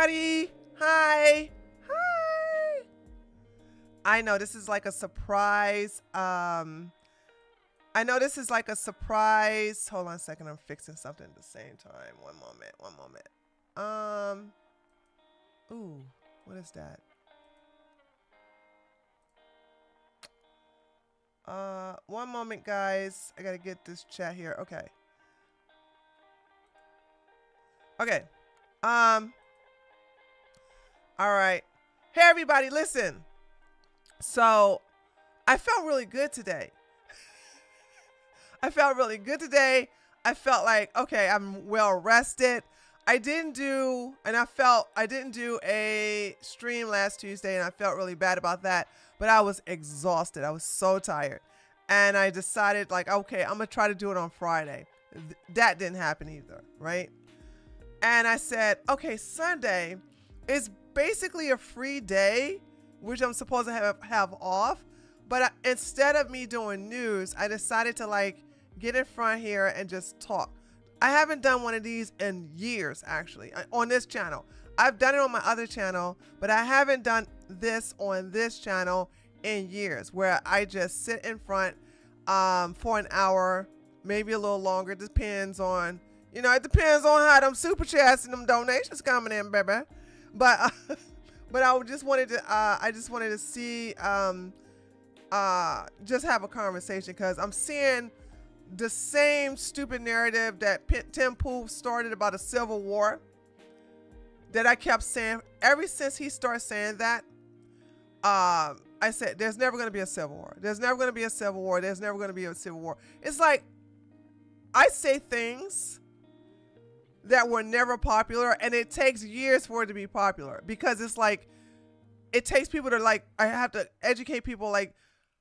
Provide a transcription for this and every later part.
everybody. Hi. Hi. I know this is like a surprise. I know this is like a surprise. Hold on a second. I'm fixing something at the same time. One moment. Ooh, what is that? One moment, guys. I gotta get this chat here. Okay. Okay. All right. Hey, everybody, listen. So, I felt really good today. I felt like, okay, I'm well rested. I didn't do a stream last Tuesday, and I felt really bad about that, but I was exhausted. I was so tired. And I decided, like, okay, I'm going to try to do it on Friday. That didn't happen either, right? And I said, okay, Sunday is basically a free day, which I'm supposed to have off. But instead of me doing news, I decided to like get in front here and just talk. I haven't done one of these in years, actually, on this channel. I've done it on my other channel, but I haven't done this on this channel in years, where I just sit in front for an hour, maybe a little longer. It depends on, it depends on how them super chats and them donations coming in, baby. But I just wanted to see, just have a conversation, because I'm seeing the same stupid narrative that Tim Pool started about a civil war, that I kept saying ever since he started saying that. I said, there's never going to be a civil war. There's never going to be a civil war. There's never going to be a civil war. It's like, I say things that were never popular, and it takes years for it to be popular, because it's like, it takes people to like, I have to educate people, like,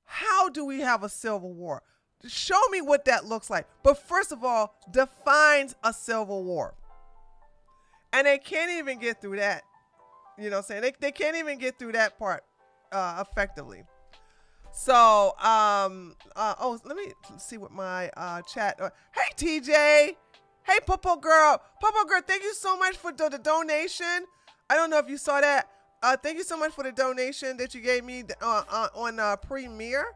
how do we have a civil war? Show me what that looks like. But first of all, defines a civil war. And they can't even get through that. You know what I'm saying? They can't even get through that part effectively. So, let me see what my chat. Hey, TJ. Hey, Popo Girl. Popo Girl, thank you so much for the donation. I don't know if you saw that. Thank you so much for the donation that you gave me on Premiere.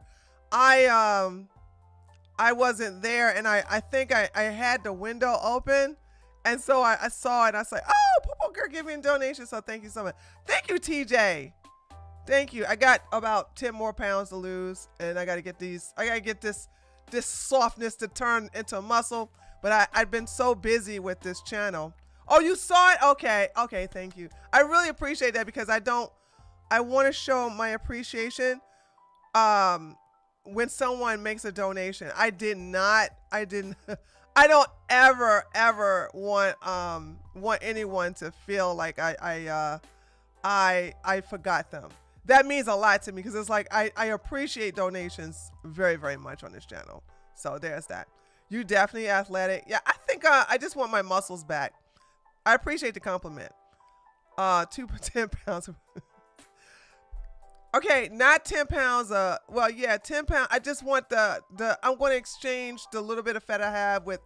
I wasn't there, and I think I had the window open, and so I saw it, and I was like, oh, Popo Girl gave me a donation, so thank you so much. Thank you, TJ. Thank you. I got about 10 more pounds to lose, and I got to get this softness to turn into muscle, but I've been so busy with this channel. Oh, you saw it? Okay, thank you. I really appreciate that, because I want to show my appreciation when someone makes a donation. I don't ever want anyone to feel like I forgot them. That means a lot to me, because it's like I appreciate donations very, very much on this channel. So there's that. You definitely athletic. Yeah, I think I just want my muscles back. I appreciate the compliment. 10 pounds. Okay, not 10 pounds. Well, yeah, 10 pounds. I just want I'm going to exchange the little bit of fat I have with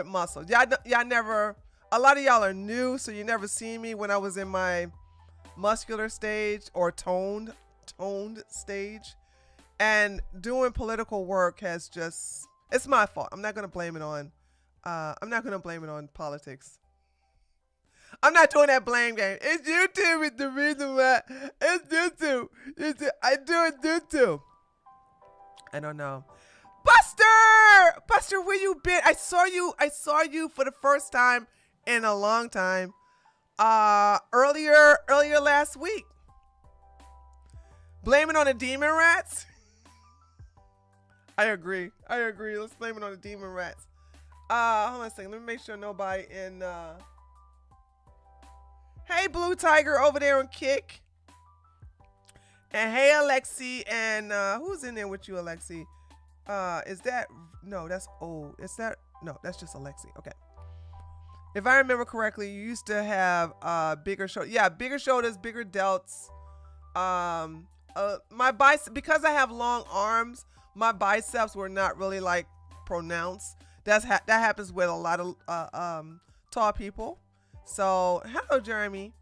muscle. Y'all never. A lot of y'all are new, so you never seen me when I was in my muscular stage or toned stage. And doing political work has just. It's my fault. I'm not going to blame it on. I'm not going to blame it on politics. I'm not doing that blame game. It's YouTube is the reason why. It's YouTube. I do it YouTube. I don't know. Buster, where you been? I saw you for the first time in a long time. Earlier last week. Blame it on the demon rats. I agree. Let's blame it on the demon rats. Hold on a second. Let me make sure nobody in. Hey, Blue Tiger over there on Kick. And hey, Alexi. And who's in there with you, Alexi? Is that... No, that's old. Is that... No, that's just Alexi. Okay. If I remember correctly, you used to have bigger shoulders. Yeah, bigger shoulders, bigger delts. My biceps... Because I have long arms, my biceps were not really, like, pronounced. That happens with a lot of tall people. So hello, Jeremy.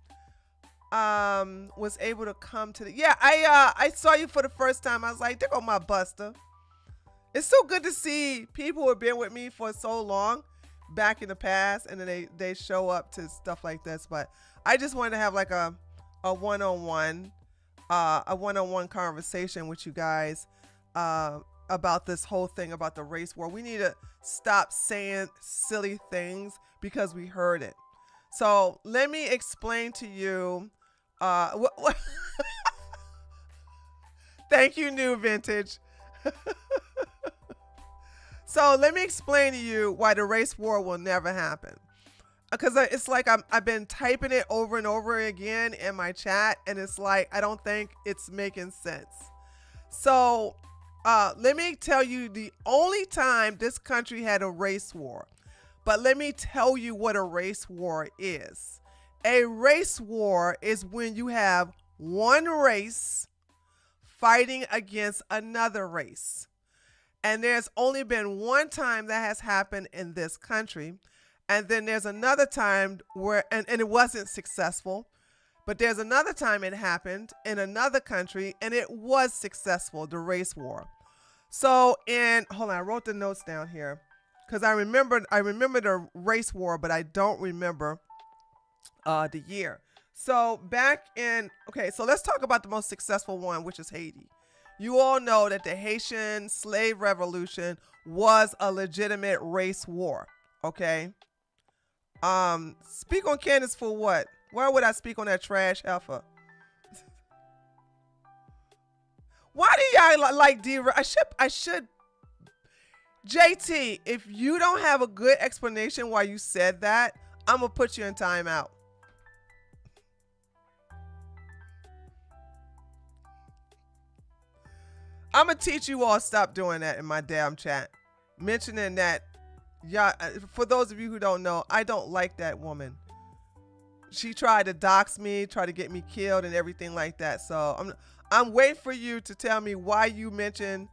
Was able to come to the I saw you for the first time. I was like, there go my Buster. It's so good to see people who have been with me for so long back in the past, and then they show up to stuff like this. But I just wanted to have like a one-on-one conversation with you guys about this whole thing about the race war. We need to stop saying silly things because we heard it. So let me explain to you. Thank you, New Vintage. So let me explain to you why the race war will never happen. Because it's like I've been typing it over and over again in my chat, and it's like I don't think it's making sense. So let me tell you the only time this country had a race war. But let me tell you what a race war is. A race war is when you have one race fighting against another race. And there's only been one time that has happened in this country. And then there's another time where, and it wasn't successful, but there's another time it happened in another country and it was successful, the race war. So hold on, I wrote the notes down here because I remember the race war, but I don't remember the year. So so let's talk about the most successful one, which is Haiti. You all know that the Haitian slave revolution was a legitimate race war, okay? Speak on Candace for what? Why would I speak on that trash heifer? Why do y'all like I should. JT, if you don't have a good explanation why you said that, I'm gonna put you in timeout. I'm gonna teach you all stop doing that in my damn chat. Mentioning that, yeah, for those of you who don't know, I don't like that woman. She tried to dox me, try to get me killed and everything like that. So I'm waiting for you to tell me why you mentioned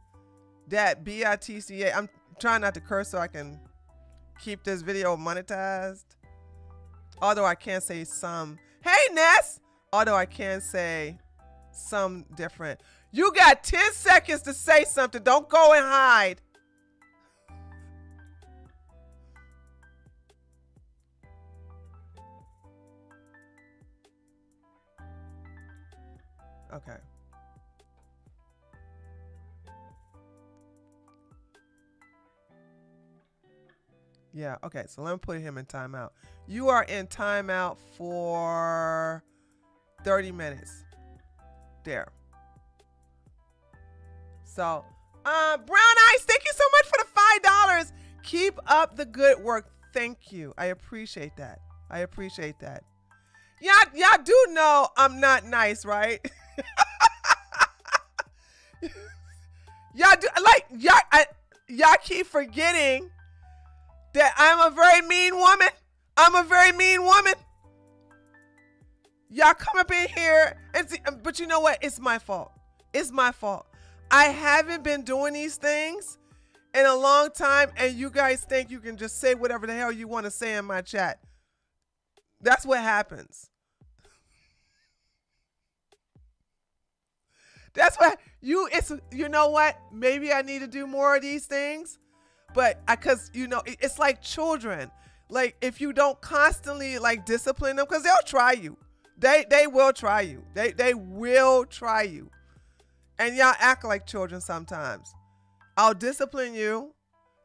that BITCA. I'm trying not to curse so I can keep this video monetized. Although I can't say some. Hey, Ness! Although I can say some different. You got 10 seconds to say something. Don't go and hide. Okay. Yeah, okay. So let me put him in timeout. You are in timeout for 30 minutes. There. So, Brown Eyes, thank you so much for the $5. Keep up the good work. Thank you. I appreciate that. I appreciate that. Y'all do know I'm not nice, right? Y'all do y'all keep forgetting that I'm a very mean woman. I'm a very mean woman. Y'all come up in here and see, but you know what? It's my fault. It's my fault. I haven't been doing these things in a long time, and you guys think you can just say whatever the hell you want to say in my chat. That's what happens. That's what you know what? Maybe I need to do more of these things, but because it's like children. Like if you don't constantly like discipline them, because they'll try you. They will try you. They will try you. And y'all act like children sometimes. I'll discipline you,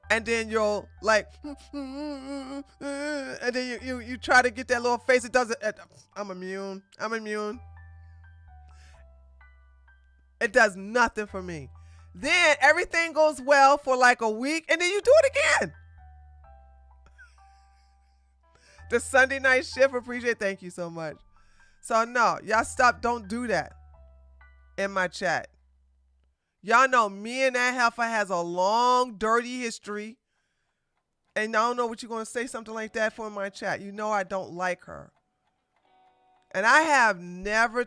and then you'll like, and then you try to get that little face. It doesn't. I'm immune. I'm immune. It does nothing for me. Then everything goes well for like a week, and then you do it again. The Sunday night shift, appreciate. Thank you so much. So no, y'all stop. Don't do that in my chat. Y'all know me and that heifer has a long, dirty history. And I don't know what you're going to say something like that for in my chat. You know I don't like her. And I have never,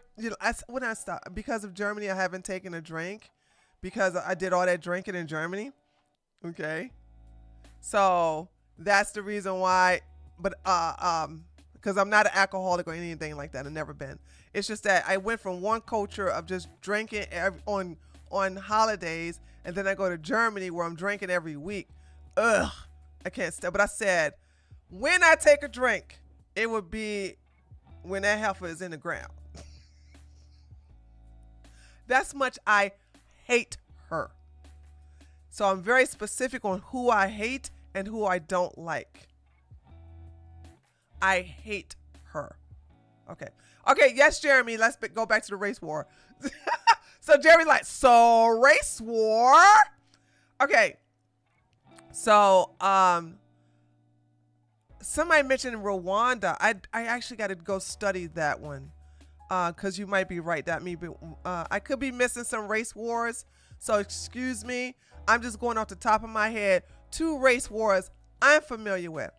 when I stopped, because of Germany, I haven't taken a drink. Because I did all that drinking in Germany. Okay. So that's the reason why. But because because I'm not an alcoholic or anything like that. I've never been. It's just that I went from one culture of just drinking on holidays, and then I go to Germany where I'm drinking every week. Ugh, I can't stand. But I said, when I take a drink, it would be when that heifer is in the ground. That's much I hate her. So I'm very specific on who I hate and who I don't like. I hate her. Okay. Okay, yes, Jeremy, let's go back to the race war. So Jeremy's like, so race war? Okay. So, somebody mentioned Rwanda. I actually got to go study that one. Because you might be right. I could be missing some race wars. So excuse me. I'm just going off the top of my head. 2 race wars I'm familiar with.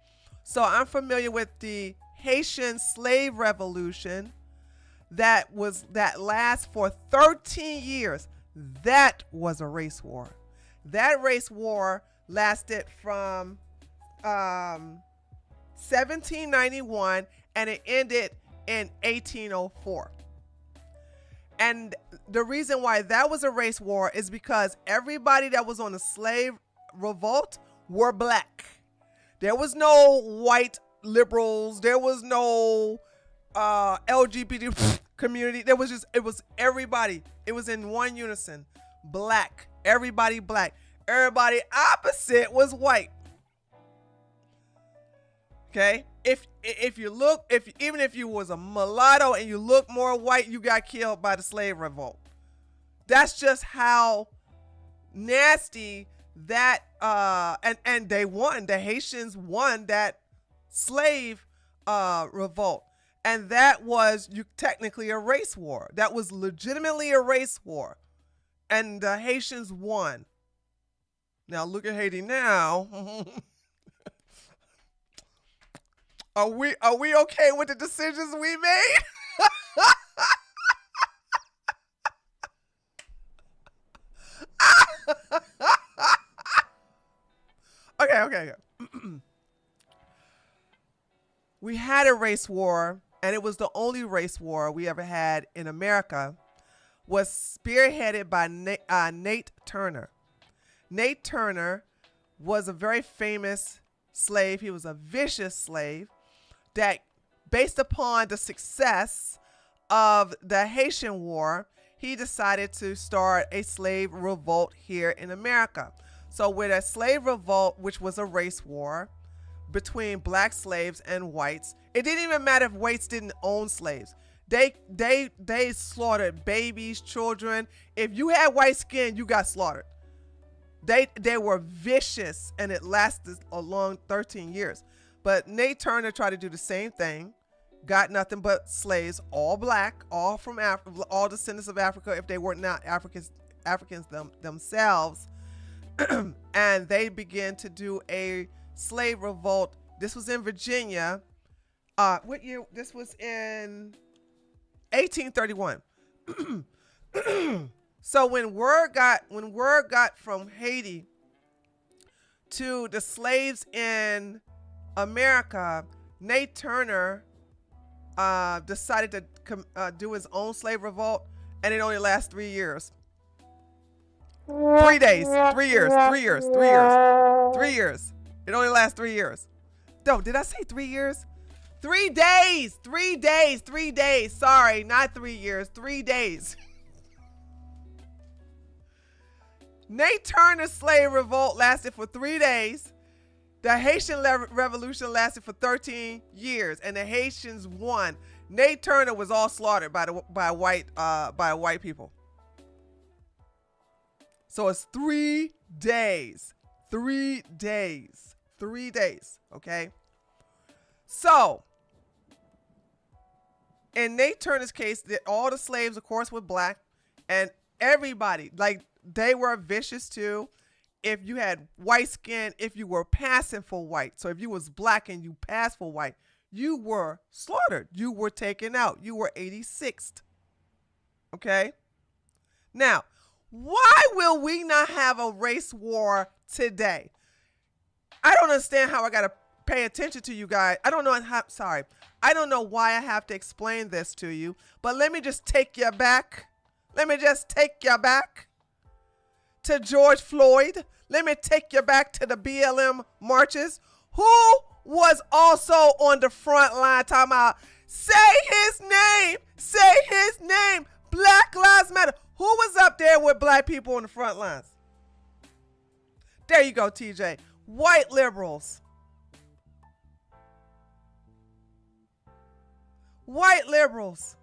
So I'm familiar with the Haitian slave revolution that lasts for 13 years. That was a race war. That race war lasted from 1791 and it ended in 1804. And the reason why that was a race war is because everybody that was on the slave revolt were black. There was no white liberals. There was no LGBT community. It was everybody. It was in one unison. Black. Everybody black. Everybody opposite was white. Okay? Even if you was a mulatto and you look more white, you got killed by the slave revolt. That's just how nasty that and they won. The Haitians won that slave revolt. And that was technically a race war. That was legitimately a race war. And the Haitians won. Now look at Haiti now. Are we okay with the decisions we made? Okay. We had a race war, and it was the only race war we ever had in America, was spearheaded by Nate Turner. Nate Turner was a very famous slave. He was a vicious slave that, based upon the success of the Haitian War, he decided to start a slave revolt here in America. So with a slave revolt, which was a race war between black slaves and whites, it didn't even matter if whites didn't own slaves. They slaughtered babies, children. If you had white skin, you got slaughtered. They were vicious, and it lasted a long 13 years. But Nate Turner tried to do the same thing, got nothing but slaves, all black, all from Africa, all descendants of Africa, if they were not Africans themselves. And they began to do a slave revolt. This was in Virginia. What year? This was in 1831. So when word got from Haiti to the slaves in America, Nate Turner decided to do his own slave revolt, and it only lasts 3 years. 3 days, 3 years, 3 years, 3 years, 3 years. It only lasts 3 years. No, did I say 3 years? 3 days, 3 days, 3 days. Sorry, not 3 years, 3 days. Nate Turner's slave revolt lasted for 3 days. The Haitian Revolution lasted for 13 years, and the Haitians won. Nate Turner was all slaughtered by white people. So it's 3 days. 3 days. 3 days. Okay. So in Nate Turner's case, all the slaves, of course, were black, and everybody, like, they were vicious too. If you had white skin, if you were passing for white, so if you was black and you passed for white, you were slaughtered. You were taken out. You were 86th. Okay. Now, why will we not have a race war today? I don't understand how I got to pay attention to you guys. I don't know how, sorry. I don't know why I have to explain this to you, but let me just take you back. Let me just take you back to George Floyd. Let me take you back to the BLM marches. Who was also on the front line talking about, say his name, say his name, Black Lives Matter? Who was up there with black people on the front lines? There you go, TJ. White liberals. White liberals.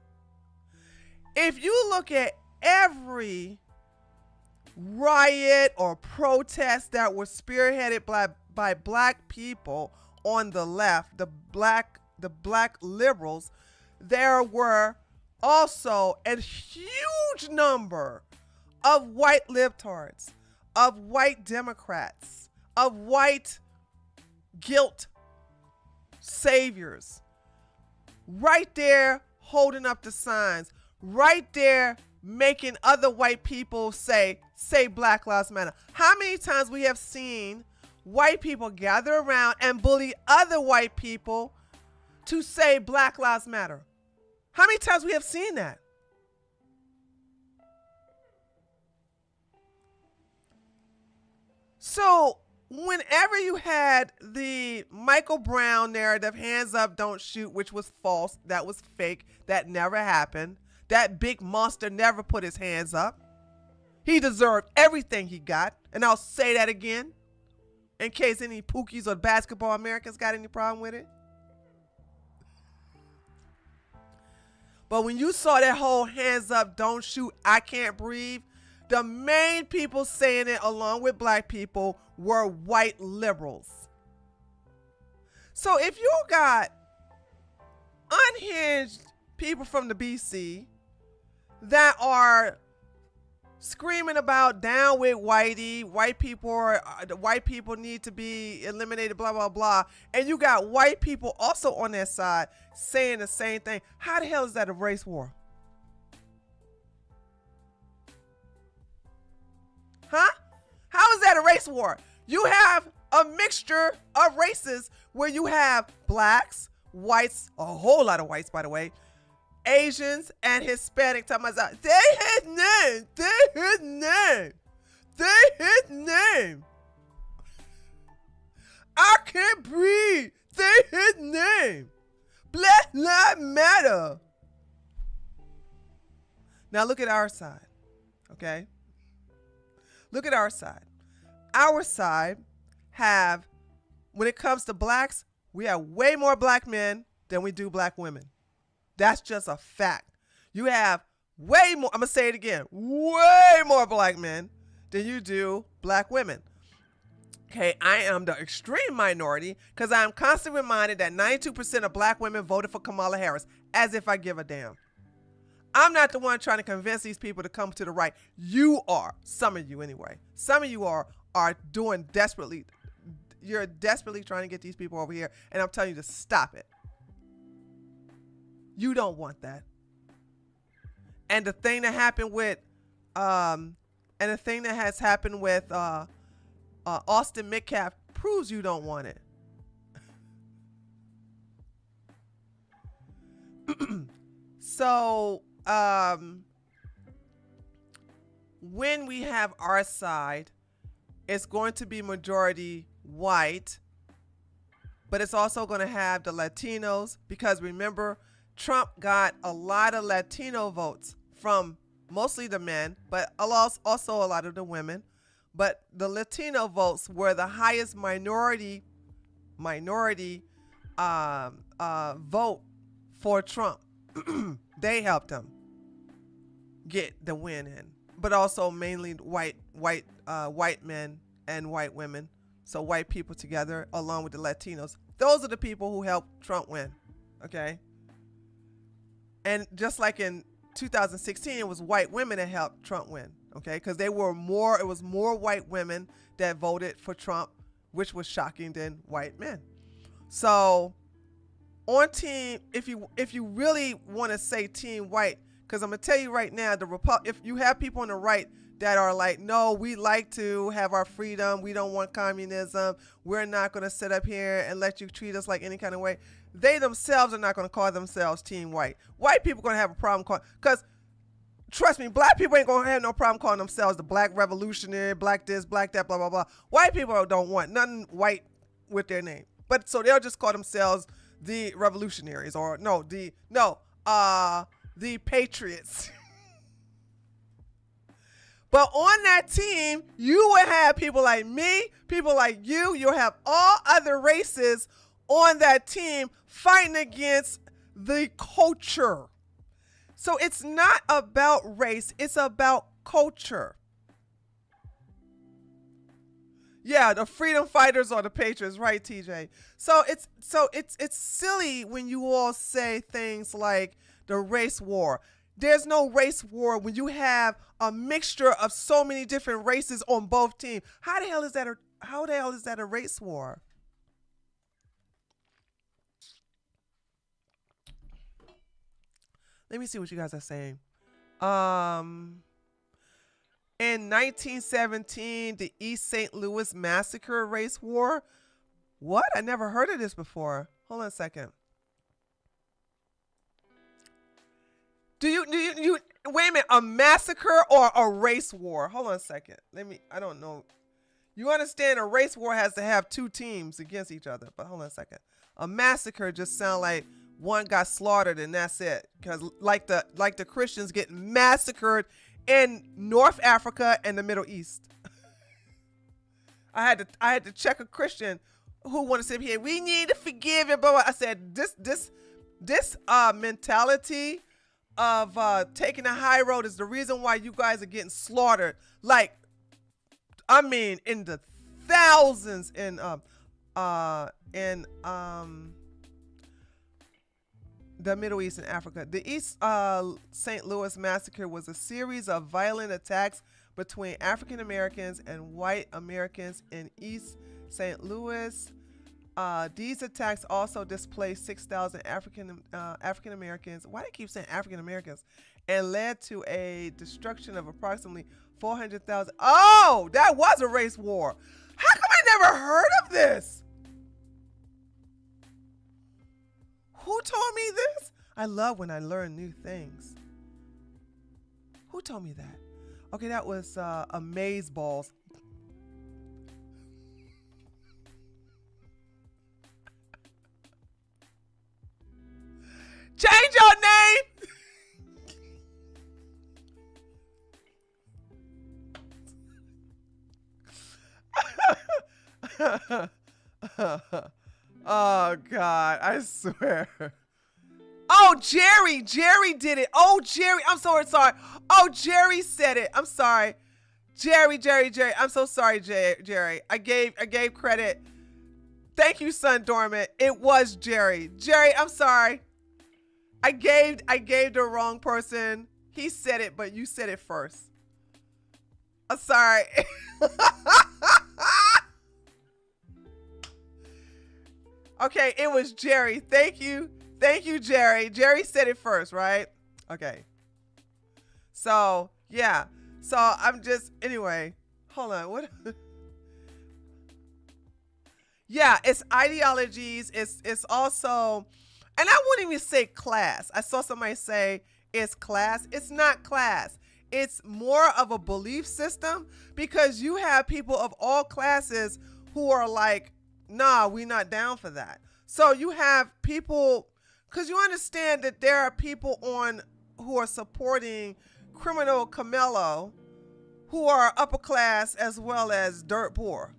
If you look at every riot or protest that was spearheaded by black people on the left, the black liberals, there were also a huge number of white libtards, of white Democrats, of white guilt saviors, right there holding up the signs, right there making other white people say Black Lives Matter. How many times we have seen white people gather around and bully other white people to say Black Lives Matter? How many times we have seen that? So whenever you had the Michael Brown narrative, hands up, don't shoot, which was false, that was fake, that never happened. That big monster never put his hands up. He deserved everything he got. And I'll say that again in case any Pookies or basketball Americans got any problem with it. But when you saw that whole hands up, don't shoot, I can't breathe, the main people saying it along with black people were white liberals. So if you got unhinged people from the BC that are screaming about down with whitey, white people need to be eliminated, blah, blah, blah, and you got white people also on their side saying the same thing, how the hell is that a race war? Huh? How is that a race war? You have a mixture of races where you have blacks, whites, a whole lot of whites, by the way, Asians, and Hispanic talking about, say his name, say his name, say his name. I can't breathe, say his name. Black Lives Matter. Now look at our side, okay? Look at our side. Our side have, when it comes to blacks, we have way more black men than we do black women. That's just a fact. You have way more, I'm going to say it again, way more black men than you do black women. Okay, I am the extreme minority because I am constantly reminded that 92% of black women voted for Kamala Harris, as if I give a damn. I'm not the one trying to convince these people to come to the right. You are, some of you anyway. Some of you are doing desperately, you're desperately trying to get these people over here, and I'm telling you to stop it. You don't want that. And the thing that happened with, and the thing that has happened with Austin Metcalf proves you don't want it. So, when we have our side, it's going to be majority white, but it's also going to have the Latinos, because remember, Trump got a lot of Latino votes from mostly the men, but also a lot of the women. But the Latino votes were the highest minority vote for Trump. They helped him get the win in, but also mainly white men and white women. So white people together along with the Latinos. Those are the people who helped Trump win. Okay. And just like in 2016, it was white women that helped Trump win. Okay. Because it was more white women that voted for Trump, which was shocking, than white men. So on team, if you really want to say team white, Because I'm going to tell you right now, if you have people on the right that are like, no, we like to have our freedom. We don't want communism. We're not going to sit up here and let you treat us like any kind of way. They themselves are not going to call themselves Team White. White people are going to have a problem calling, because trust me, black people ain't going to have no problem calling themselves the Black Revolutionary, black this, black that, blah, blah, blah. White people don't want nothing white with their name. But so they'll just call themselves the revolutionaries, or the patriots. But on that team, you will have people like me, people like you. You'll have all other races on that team fighting against the culture. So it's not about race, it's about culture. Yeah, the freedom fighters or the patriots, right, TJ? So it's silly when you all say things like the race war. There's no race war when you have a mixture of so many different races on both teams. How the hell is that a race war? Let me see what you guys are saying. In 1917, the East St. Louis Massacre race war. What? I never heard of this before. Hold on a second. Do you wait a minute, a massacre or a race war? Hold on a second. I don't know. You understand a race war has to have two teams against each other, but hold on a second. A massacre just sounds like one got slaughtered and that's it. Because like the Christians get massacred in North Africa and the Middle East. I had to check a Christian who wanted to sit here. We need to forgive and blah, blah. I said this mentality of taking the high road is the reason why you guys are getting slaughtered. Like, I mean, in the thousands in the Middle East and Africa. The East St. Louis Massacre was a series of violent attacks between African Americans and white Americans in East St. Louis. These attacks also displaced 6,000 African Americans. Why do I keep saying African Americans? And led to a destruction of approximately 400,000. Oh, that was a race war. How come I never heard of this? Who told me this? I love when I learn new things. Who told me that? Okay, that was Amazeballs. Change your name. Oh God, I swear. Oh, Jerry did it. Oh, Jerry, I'm so sorry. Oh, Jerry said it. I'm sorry. Jerry. I'm so sorry, Jerry. I gave credit. Thank you, Son Dormant. It was Jerry. Jerry, I'm sorry. I gave the wrong person. He said it, but you said it first. I'm sorry. Okay, it was Jerry. Thank you, Jerry. Jerry said it first, right? Okay. So, yeah. So, I'm just, anyway. Hold on. What? Yeah, it's ideologies. It's also, and I wouldn't even say class. I saw somebody say it's class. It's not class. It's more of a belief system, because you have people of all classes who are like, nah, we're not down for that. So you have people, because you understand that there are people who are supporting criminal Camelo who are upper class as well as dirt poor.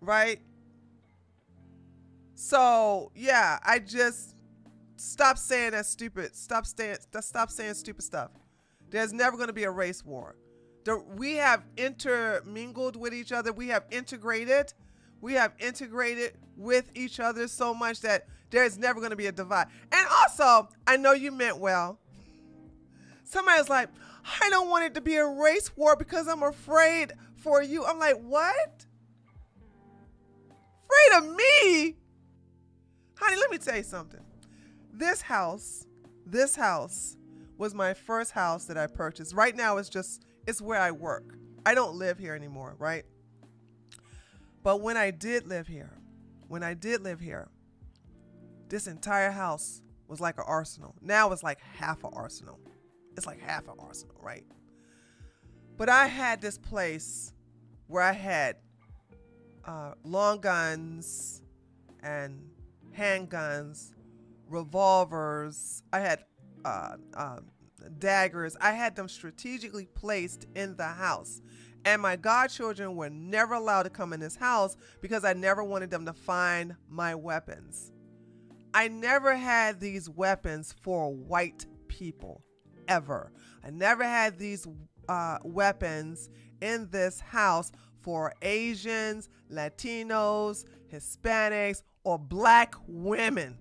Right? So yeah, I just stop saying that stupid. Stop saying stupid stuff. There's never going to be a race war. We have intermingled with each other. We have integrated with each other so much that there's never going to be a divide. And also, I know you meant well. Somebody's like, I don't want it to be a race war because I'm afraid for you. I'm like, what? Afraid of me? Honey, let me tell you something. This house This house was my first house that I purchased. Right now it's where I work. I don't live here anymore, right? But when I did live here, this entire house was like an arsenal. Now it's like half an arsenal. It's like half an arsenal, right? But I had this place where I had long guns and handguns, revolvers. I had daggers. I had them strategically placed in the house. And my godchildren were never allowed to come in this house because I never wanted them to find my weapons. I never had these weapons for white people, ever. I never had these weapons in this house for Asians, Latinos, Hispanics, or black women.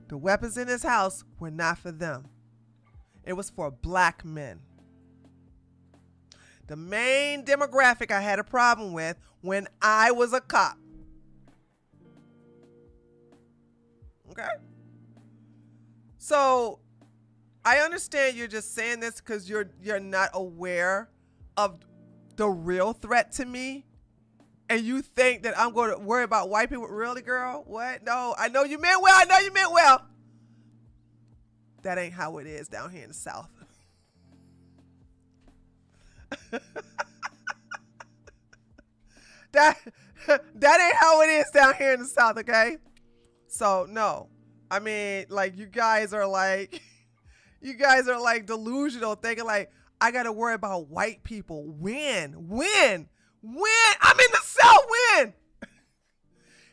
The weapons in this house were not for them. It was for black men. The main demographic I had a problem with when I was a cop. Okay? So I understand you're just saying this because you're not aware of the real threat to me. And you think that I'm going to worry about white people. Really, girl? What? No, I know you meant well. That ain't how it is down here in the South. that ain't how it is down here in the South, okay? So, no. I mean, like, you guys are like delusional, thinking like, I got to worry about white people. When? I'm in the South, when?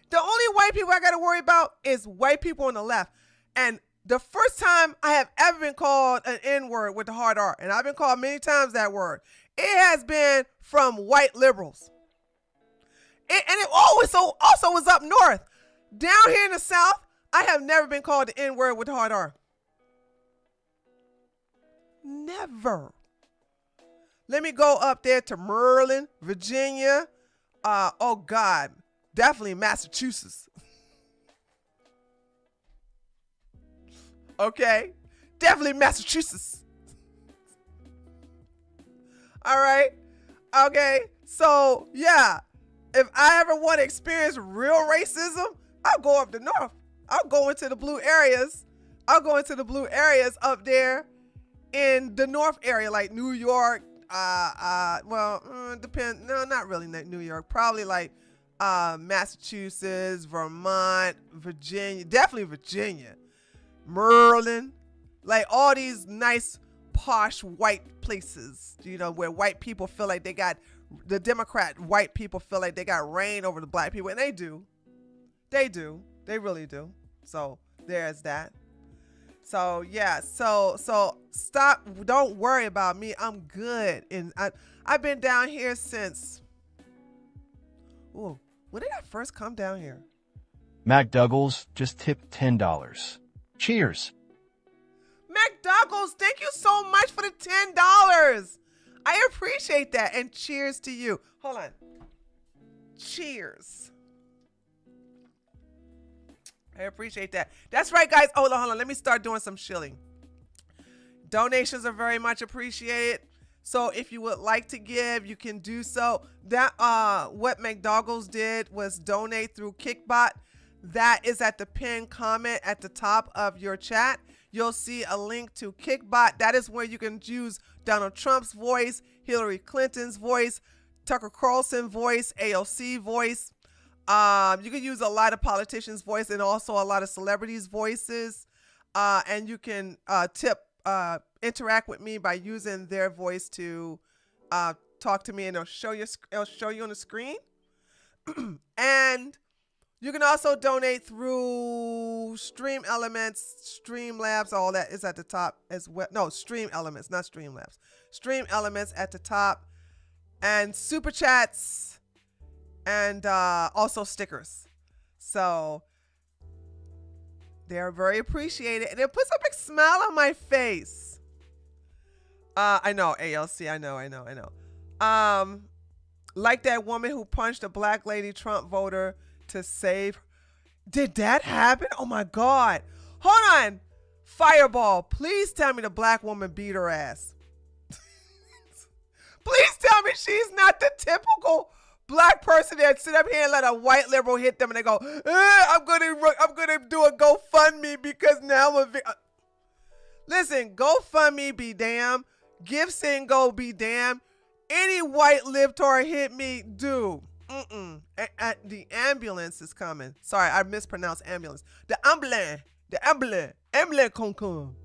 The only white people I got to worry about is white people on the left. And the first time I have ever been called an N-word with the hard R, and I've been called many times that word, it has been from white liberals. And it always also was up north. Down here in the South, I have never been called the N-word with the hard R. Never. Let me go up there to Maryland, Virginia. Oh God, definitely Massachusetts. Okay, definitely Massachusetts. All right. Okay. So yeah, if I ever want to experience real racism, I'll go up the north. I'll go into the blue areas. Up there in the north area, like New York. Depend. No, not really New York. Probably like Massachusetts, Vermont, Virginia. Definitely Virginia, Maryland. Like all these nice, posh white places, you know, where white people feel like they got the Democrat white people feel like they got reign over the black people, and they do. They really do. So there's that. So yeah, so stop. Don't worry about me. I'm good. And I've been down here since. Ooh, when did I first come down here? MacDougall's just tipped $10. Cheers. MacDougall's, thank you so much for the $10. I appreciate that. And cheers to you. Hold on. Cheers. I appreciate that. That's right, guys. Hold on. Let me start doing some shilling. Donations are very much appreciated. So if you would like to give, you can do so. That what McDougall's did was donate through Kickbot. That is at the pinned comment at the top of your chat. You'll see a link to Kickbot. That is where you can use Donald Trump's voice, Hillary Clinton's voice, Tucker Carlson's voice, AOC voice. You can use a lot of politicians' voice and also a lot of celebrities' voices. And you can interact with me by using their voice to talk to me, and it'll show you on the screen. And you can also donate through Stream Elements, Streamlabs, all that is at the top as well. No, Stream Elements, not Streamlabs. Stream Elements at the top, and Super Chats, and also stickers. So they're very appreciated, and it puts a big smile on my face. I know, ALC, I know. Like that woman who punched a black lady Trump voter to save. Did that happen? Oh my God. Hold on. Fireball, please tell me the black woman beat her ass. Please tell me she's not the typical black person that sit up here and let a white liberal hit them and they go, I'm gonna do a GoFundMe because now I'm Listen, GoFundMe be damn. GiveSend go be damn. Any white libtard hit me, dude. The ambulance is coming. Sorry, I mispronounced ambulance. The ambulance come.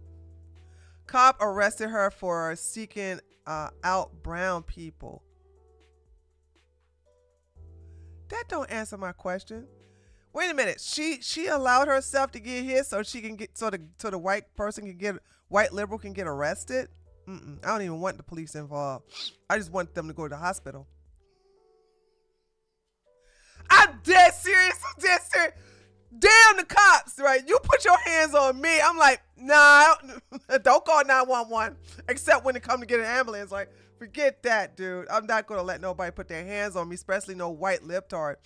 Cop arrested her for seeking out brown people. That don't answer my question. Wait a minute. She allowed herself to get hit so she can get so the white person can get white liberal can get arrested. I don't even want the police involved. I just want them to go to the hospital. I'm dead serious. Damn the cops, right? You put your hands on me. I'm like, nah, don't call 911 except when it come to get an ambulance. Like, forget that, dude. I'm not going to let nobody put their hands on me, especially no white libtard.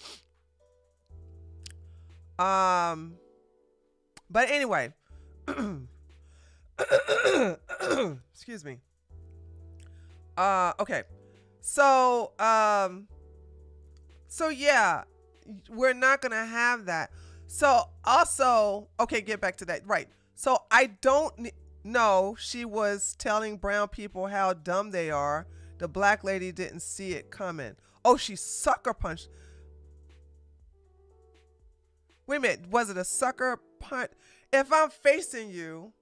But anyway, excuse me. Okay. So yeah, we're not going to have that. So also, okay, get back to that. Right. So I don't know. She was telling brown people how dumb they are. The black lady didn't see it coming. Oh, she sucker punched. Wait a minute. Was it a sucker punch? If I'm facing you.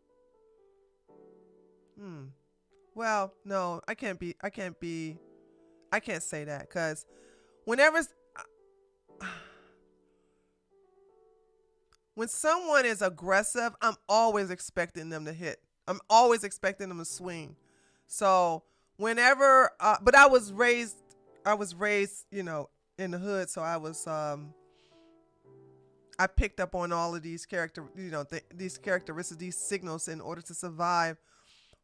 Well, no, I can't say that because when someone is aggressive, I'm always expecting them to hit. I'm always expecting them to swing. So whenever, but I was raised, in the hood. So I picked up on all of these these characteristics, these signals in order to survive.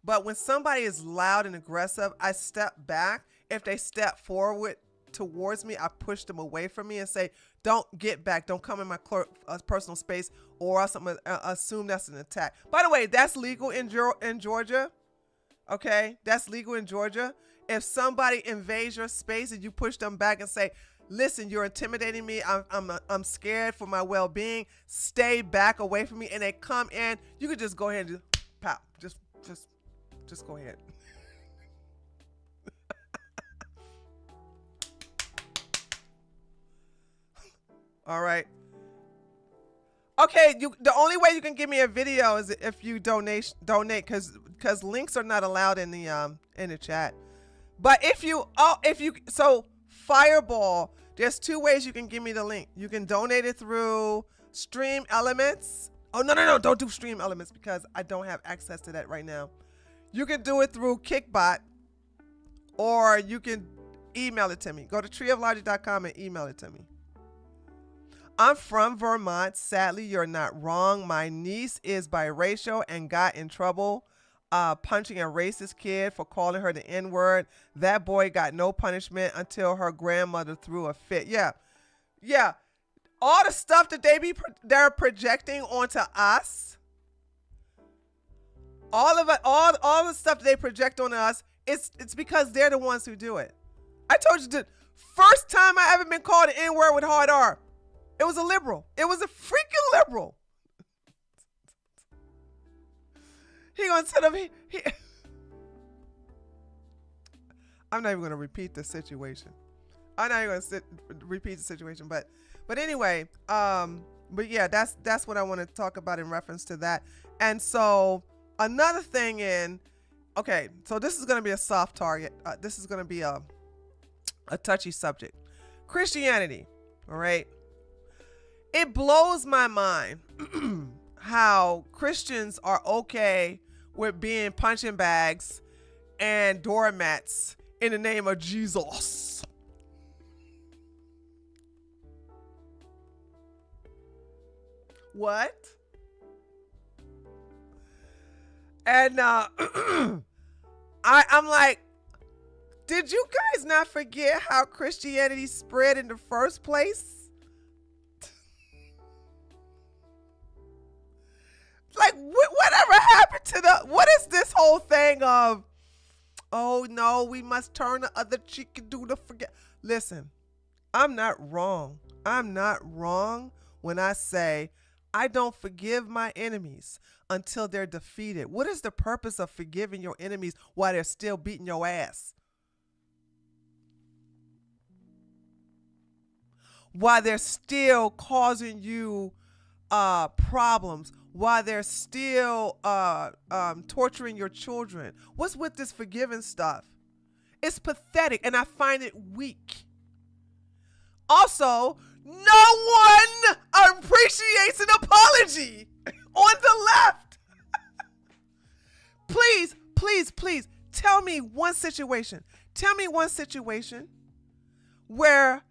But when somebody is loud and aggressive, I step back. If they step forward towards me, I push them away from me and say, don't get back. Don't come in my personal space, or else I'm going to assume that's an attack. By the way, that's legal in Georgia. Okay? That's legal in Georgia. If somebody invades your space and you push them back and say, listen, you're intimidating me. I'm scared for my well-being. Stay back away from me. And they come in, you could just go ahead and just pop. Just go ahead. All right. Okay, the only way you can give me a video is if you donate because links are not allowed in the chat. But so Fireball, there's two ways you can give me the link. You can donate it through Stream Elements. Oh no, don't do Stream Elements because I don't have access to that right now. You can do it through Kickbot, or you can email it to me. Go to treeoflogic.com and email it to me. I'm from Vermont. Sadly, you're not wrong. My niece is biracial and got in trouble punching a racist kid for calling her the N-word. That boy got no punishment until her grandmother threw a fit. Yeah. All the stuff that they're projecting onto us. All of it, all the stuff that they project on us, it's because they're the ones who do it. I told you the first time I ever been called an N-word with hard R. It was a liberal. It was a freaking liberal. He gonna sit up here. I'm not even gonna repeat the situation. I'm not even gonna repeat the situation. But anyway, but yeah, that's what I want to talk about in reference to that. And so another thing okay, so this is gonna be a soft target. This is gonna be a touchy subject. Christianity, all right. It blows my mind how Christians are okay with being punching bags and doormats in the name of Jesus. What? And I'm like, Did you guys not forget how Christianity spread in the first place? Like, whatever happened to what is this whole thing of, oh no, we must turn the other cheek and do the forget. Listen, I'm not wrong. I'm not wrong when I say I don't forgive my enemies until they're defeated. What is the purpose of forgiving your enemies while they're still beating your ass? While they're still causing you problems, while they're still torturing your children. What's with this forgiving stuff? It's pathetic, and I find it weak. Also, no one appreciates an apology on the left. Please, please, please, tell me one situation. Tell me one situation where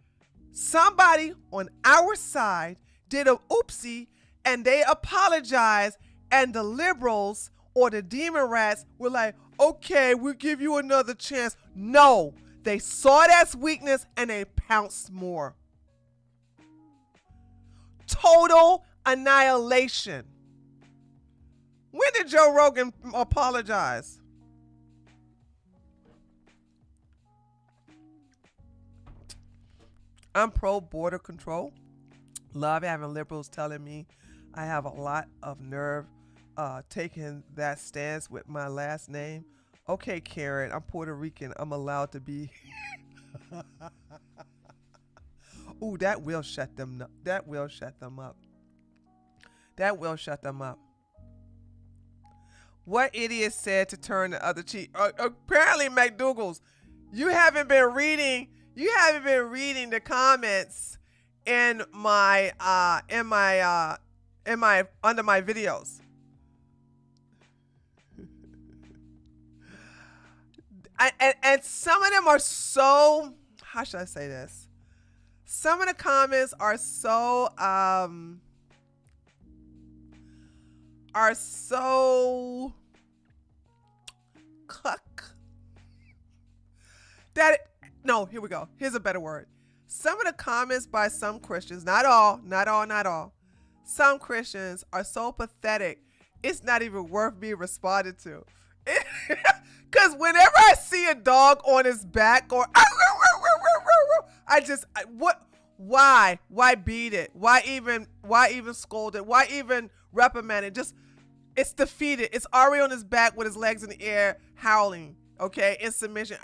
somebody on our side did a oopsie and they apologized, and the liberals or the demon rats were like, okay, we'll give you another chance. No, they saw it as weakness and they pounced more. Total annihilation. When did Joe Rogan apologize? I'm pro border control. Love having liberals telling me I have a lot of nerve taking that stance with my last name. Okay, Karen, I'm Puerto Rican. I'm allowed to be. Ooh, that will shut them up. That will shut them up. That will shut them up. What idiot said to turn the other cheek? Apparently, McDougal's, you haven't been reading. You haven't been reading the comments in my under my videos. And some of them are so, how should I say this? Some of the comments are so cluck. No, here we go. Here's a better word. Some of the comments by some Christians, not all. Some Christians are so pathetic, it's not even worth being responded to. Because whenever I see a dog on his back or why beat it? Why even scold it? Why even reprimand it? Just, it's defeated. It's already on his back with his legs in the air, howling, okay, in submission.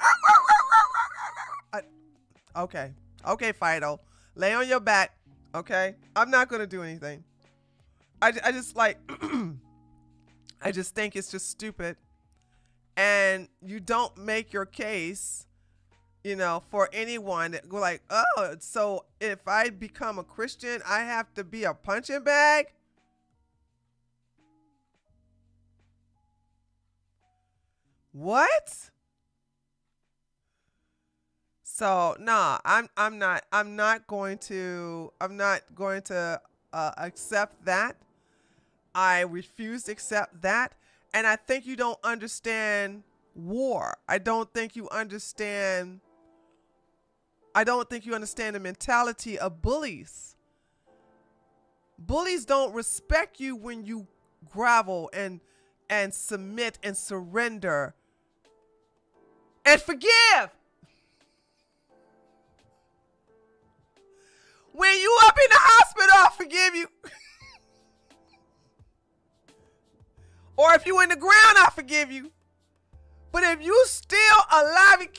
Okay, Fido, lay on your back, okay? I'm not gonna do anything. I just like, I just think it's just stupid. And you don't make your case, you know, for anyone that go like, oh, so if I become a Christian, I have to be a punching bag? What? So no, I'm not going to accept that. I refuse to accept that. And I think you don't understand war. I don't think you understand the mentality of bullies. Bullies don't respect you when you grovel and submit and surrender and forgive. When you up in the hospital, I'll forgive you. Or if you in the ground, I'll forgive you. But if you still alive and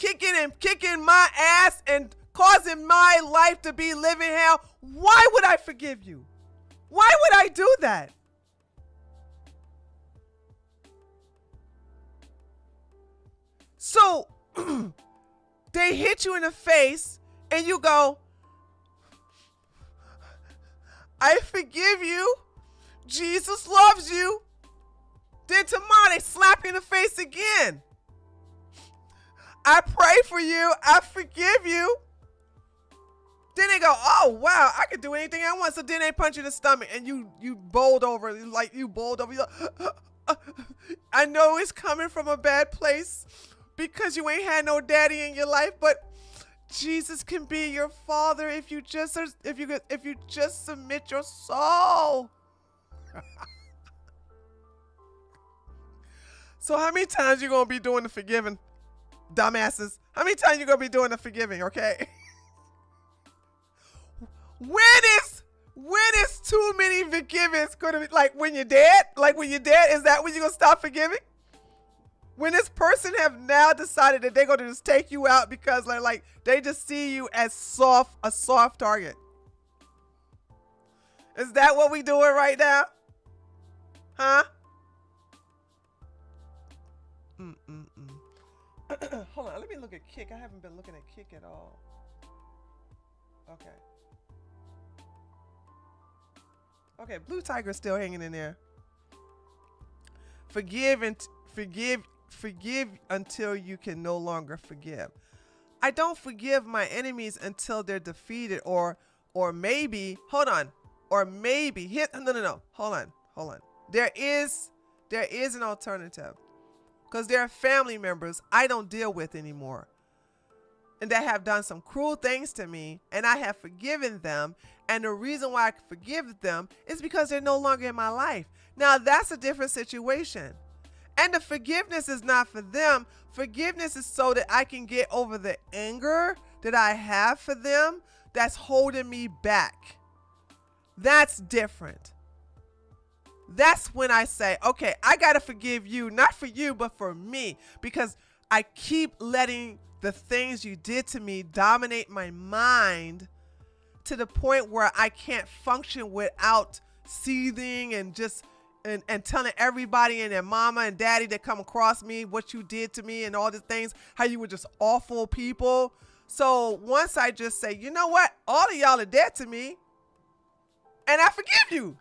kicking my ass and causing my life to be living hell, why would I forgive you? Why would I do that? So they hit you in the face and you go, I forgive you. Jesus loves you. Then tomorrow they slap you in the face again. I pray for you. I forgive you. Then they go, oh, wow, I can do anything I want. So then they punch you in the stomach and you bowled over. Like you bowled over. I know it's coming from a bad place, because you ain't had no daddy in your life, but Jesus can be your father if you just submit your soul. So how many times you gonna be doing the forgiving, dumbasses? How many times you gonna be doing the forgiving? Okay. When is too many forgivings gonna be? Like when you're dead? Like when you're dead, is that when you're gonna stop forgiving? When this person have now decided that they're gonna just take you out because like they just see you as a soft target. Is that what we doing right now? Huh? Hold on, let me look at Kick. I haven't been looking at Kick at all. Okay. Okay, Blue Tiger's still hanging in there. Forgive until you can no longer forgive. I don't forgive my enemies until they're defeated, or maybe, hold on, or maybe no. Hold on. There is an alternative, because there are family members I don't deal with anymore, and that have done some cruel things to me, and I have forgiven them. And the reason why I forgive them is because they're no longer in my life. Now that's a different situation. And the forgiveness is not for them. Forgiveness is so that I can get over the anger that I have for them that's holding me back. That's different. That's when I say, okay, I got to forgive you, not for you, but for me, because I keep letting the things you did to me dominate my mind to the point where I can't function without seething and just and telling everybody and their mama and daddy that come across me what you did to me and all the things, how you were just awful people. So once I just say, you know what, all of y'all are dead to me and I forgive you,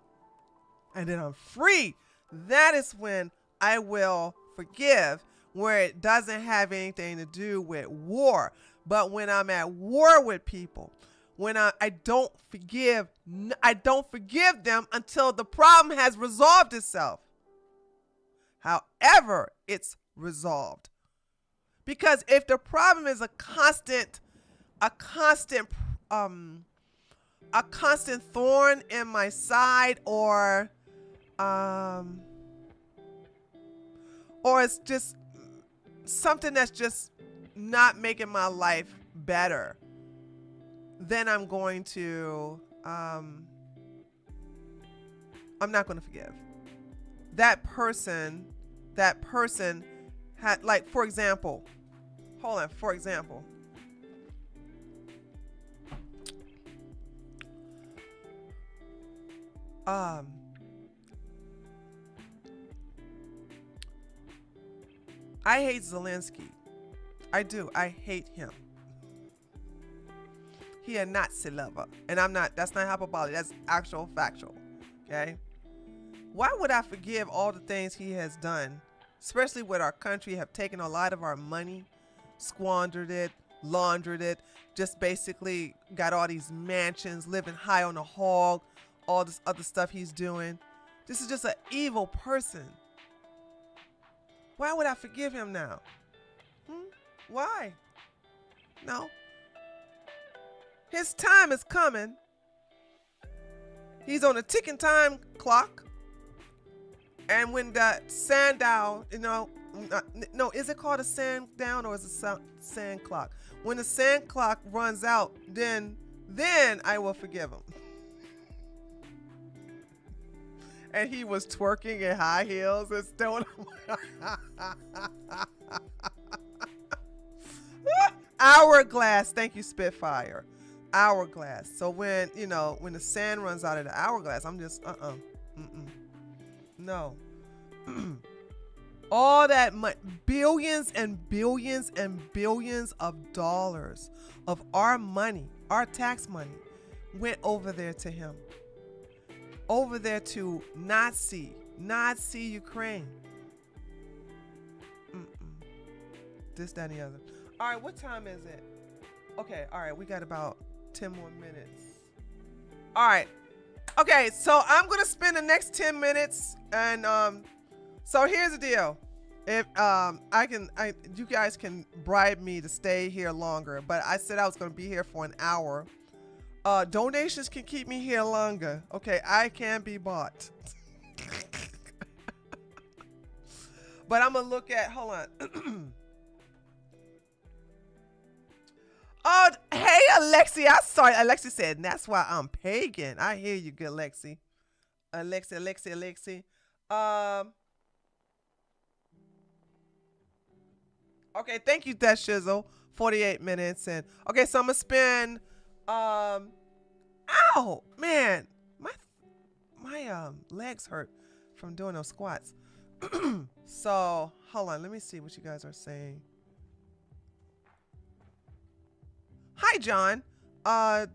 and then I'm free, that is when I will forgive, where it doesn't have anything to do with war. But when I'm at war with people, when I don't forgive them until the problem has resolved itself. However, it's resolved. Because if the problem is a constant thorn in my side, or it's just something that's just not making my life better, then I'm going to, I'm not going to forgive. That person had, like, for example, I hate Zelensky. I do. I hate him. He a Nazi lover. And that's not hyperbole. That's actual factual. Okay? Why would I forgive all the things he has done, especially with our country, have taken a lot of our money, squandered it, laundered it, just basically got all these mansions, living high on the hog, all this other stuff he's doing. This is just an evil person. Why would I forgive him now? Why? No. His time is coming. He's on a ticking time clock. And when the sundown, no, is it called a sundown or is it sand clock? When the sand clock runs out, then I will forgive him. And he was twerking in high heels and still. Hourglass. Thank you, Spitfire. Hourglass. So when the sand runs out of the hourglass, I'm just no. All that billions and billions and billions of dollars of our money, our tax money, went over there to him. Over there to Nazi Ukraine. This, that, and the other. All right, what time is it? Okay, all right, we got about 10 more minutes. All right. Okay, so I'm going to spend the next 10 minutes, and so here's the deal. If you guys can bribe me to stay here longer, but I said I was going to be here for an hour. Donations can keep me here longer. Okay, I can be bought. But I'm gonna look at. Hold on. Oh, hey, Alexi. I'm sorry. Alexi said, that's why I'm pagan. I hear you, good Alexi. Alexi. Okay, thank you, Death Shizzle. 48 minutes and okay, so I'm gonna spend ow, man, my legs hurt from doing those squats. So hold on, let me see what you guys are saying. Hi, John.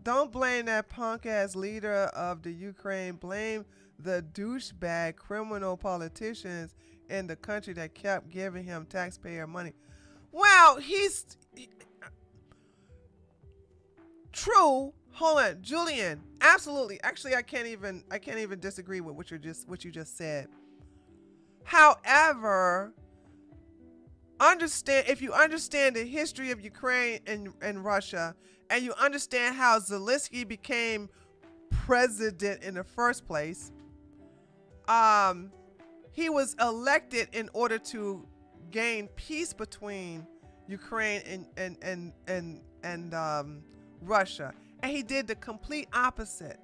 Don't blame that punk ass leader of the Ukraine. Blame the douchebag criminal politicians in the country that kept giving him taxpayer money. Well, true. Hold on, Julian. Absolutely. Actually, I can't even disagree with what you just said. However, if you understand the history of Ukraine and Russia, and you understand how Zelensky became president in the first place, he was elected in order to gain peace between Ukraine and Russia, and he did the complete opposite.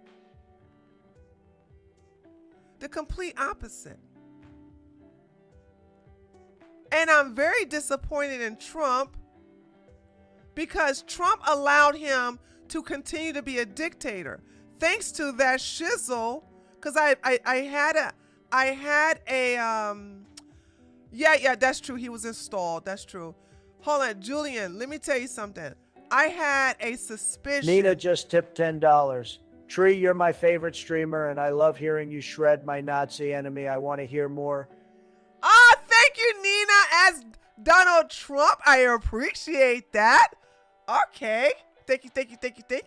The complete opposite. And I'm very disappointed in Trump because Trump allowed him to continue to be a dictator. Thanks to that shizzle, because I had a yeah, that's true. He was installed. That's true. Hold on, Julian, let me tell you something. I had a suspicion. Nina just tipped $10. Tree, you're my favorite streamer, and I love hearing you shred my Nazi enemy. I want to hear more. Ah, thank you, Nina, as Donald Trump. I appreciate that. Okay. Thank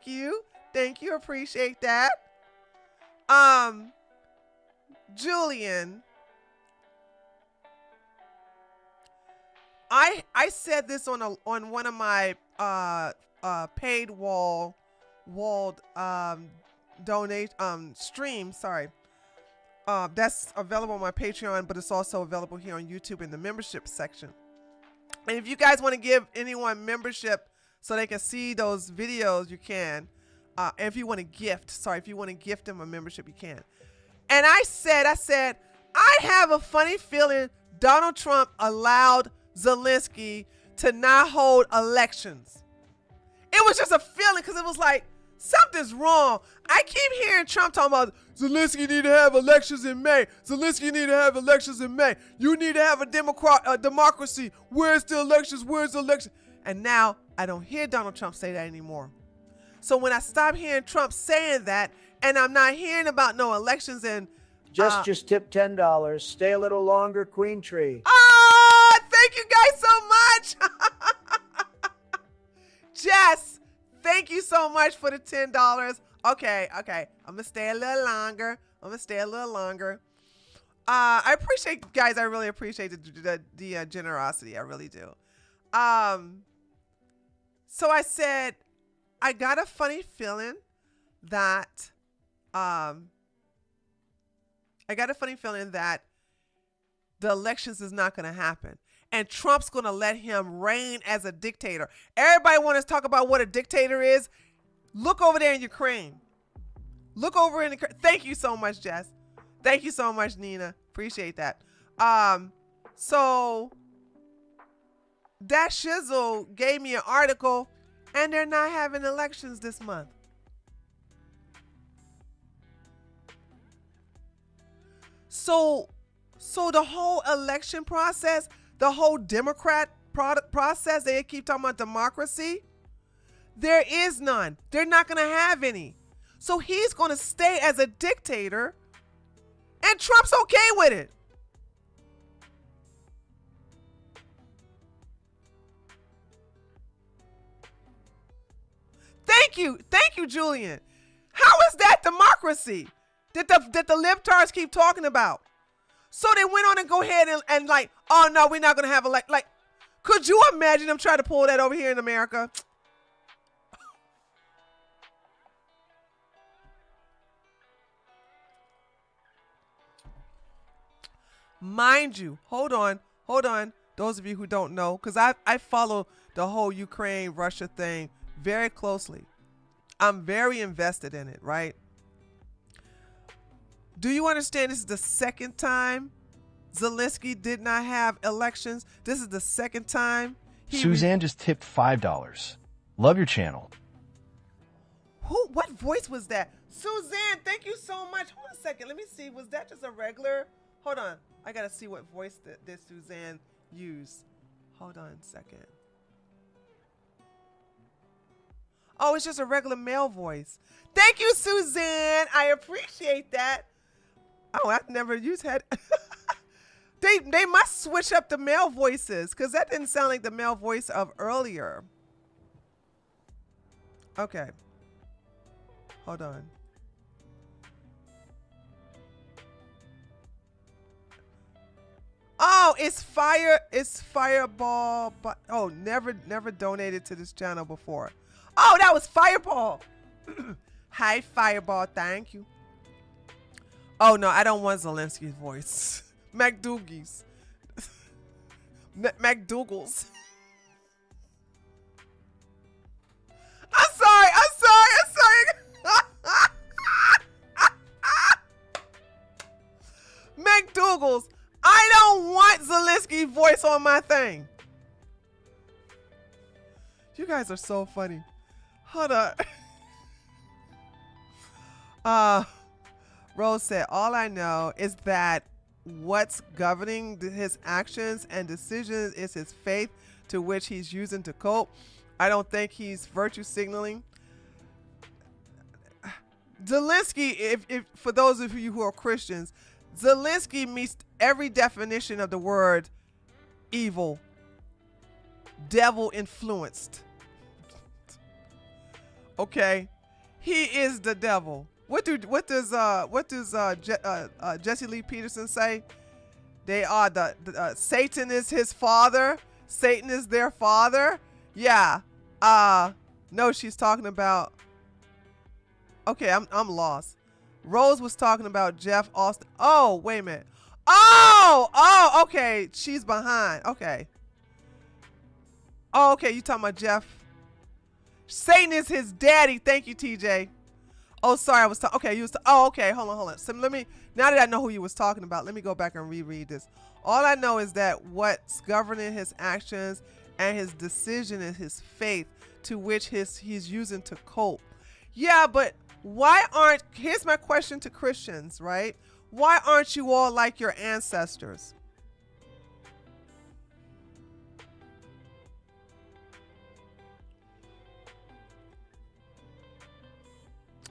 you. Appreciate that. Julian, I said this on one of my paid walled donate streams. Sorry. That's available on my Patreon, but it's also available here on YouTube in the membership section. And if you guys want to give anyone membership so they can see those videos, you can. And if you want to gift them a membership, you can. And I said, I have a funny feeling Donald Trump allowed Zelensky to not hold elections. It was just a feeling because it was like, something's wrong. I keep hearing Trump talking about Zelensky need to have elections in May. You need to have a democracy. Where's the elections? And now I don't hear Donald Trump say that anymore. So when I stop hearing Trump saying that, and I'm not hearing about no elections and just tip $10. Stay a little longer, Queen Tree. Oh, thank you guys so much. Jess, thank you so much for the $10. Okay. I'm gonna stay a little longer. I appreciate, guys. I really appreciate the generosity. I really do. So I said, I got a funny feeling that the elections is not going to happen. And Trump's going to let him reign as a dictator. Everybody wants to talk about what a dictator is. Look over there in Ukraine. Thank you so much, Jess. Thank you so much, Nina. Appreciate that. So that shizzle gave me an article, and they're not having elections this month. So the whole election process, the whole Democrat process, they keep talking about democracy. There is none. They're not going to have any. So he's going to stay as a dictator, and Trump's okay with it. Thank you, Julian. How is that democracy that the libtards keep talking about? So they went on and go ahead and like, oh no, we're not gonna have like, could you imagine them trying to pull that over here in America? Mind you, hold on. Those of you who don't know, because I follow the whole Ukraine-Russia thing very closely. I'm very invested in it, right? Do you understand this is the second time Zelensky did not have elections? This is the second time. Suzanne just tipped $5. Love your channel. What voice was that? Suzanne, thank you so much. Hold on a second. Let me see. Was that just a regular? Hold on. I got to see what voice this Suzanne used. Hold on a second. Oh, it's just a regular male voice. Thank you, Suzanne. I appreciate that. Oh, I've never used head. They must switch up the male voices because that didn't sound like the male voice of earlier. Okay. Hold on. Oh, it's Fireball. But oh, never donated to this channel before. Oh, that was Fireball. Hi, Fireball. Thank you. Oh no, I don't want Zelensky's voice. McDougie's. McDougal's. I'm sorry. McDougal's. I don't want Zelensky's voice on my thing. You guys are so funny. Hold on. Rose said, all I know is that what's governing his actions and decisions is his faith, to which he's using to cope. I don't think he's virtue signaling. Zelensky, if for those of you who are Christians, Zelensky meets every definition of the word evil, devil influenced. Okay, he is the devil. What does Jesse Lee Peterson say? They are the Satan is his father. Satan is their father. Yeah. No, she's talking about. Okay, I'm lost. Rose was talking about Jeff Austin. Oh, wait a minute. Oh, okay. She's behind. Okay. Oh, okay. You talking about Jeff? Satan is his daddy. Thank you, TJ. Oh, sorry. I was talking. Okay, okay. Hold on. So now that I know who you was talking about, let me go back and reread this. All I know is that what's governing his actions and his decision is his faith, to which he's using to cope. Yeah, but here's my question to Christians, right? Why aren't you all like your ancestors?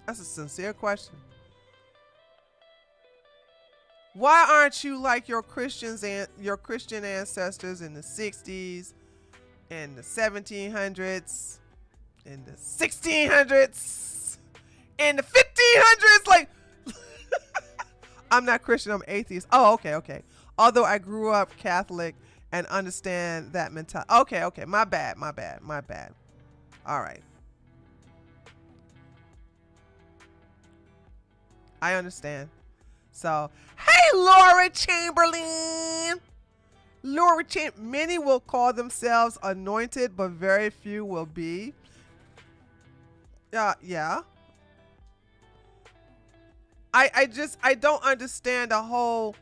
That's a sincere question. Why aren't you like your Christian ancestors in the 60s, in the 1700s, in the 1600s, in the 1500s? Like, I'm not Christian, I'm atheist. Oh, okay. Although I grew up Catholic and understand that mentality. Okay. My bad. All right. I understand. So, hey, Laura Chamberlain. Many will call themselves anointed, but very few will be. Yeah. I don't understand the whole.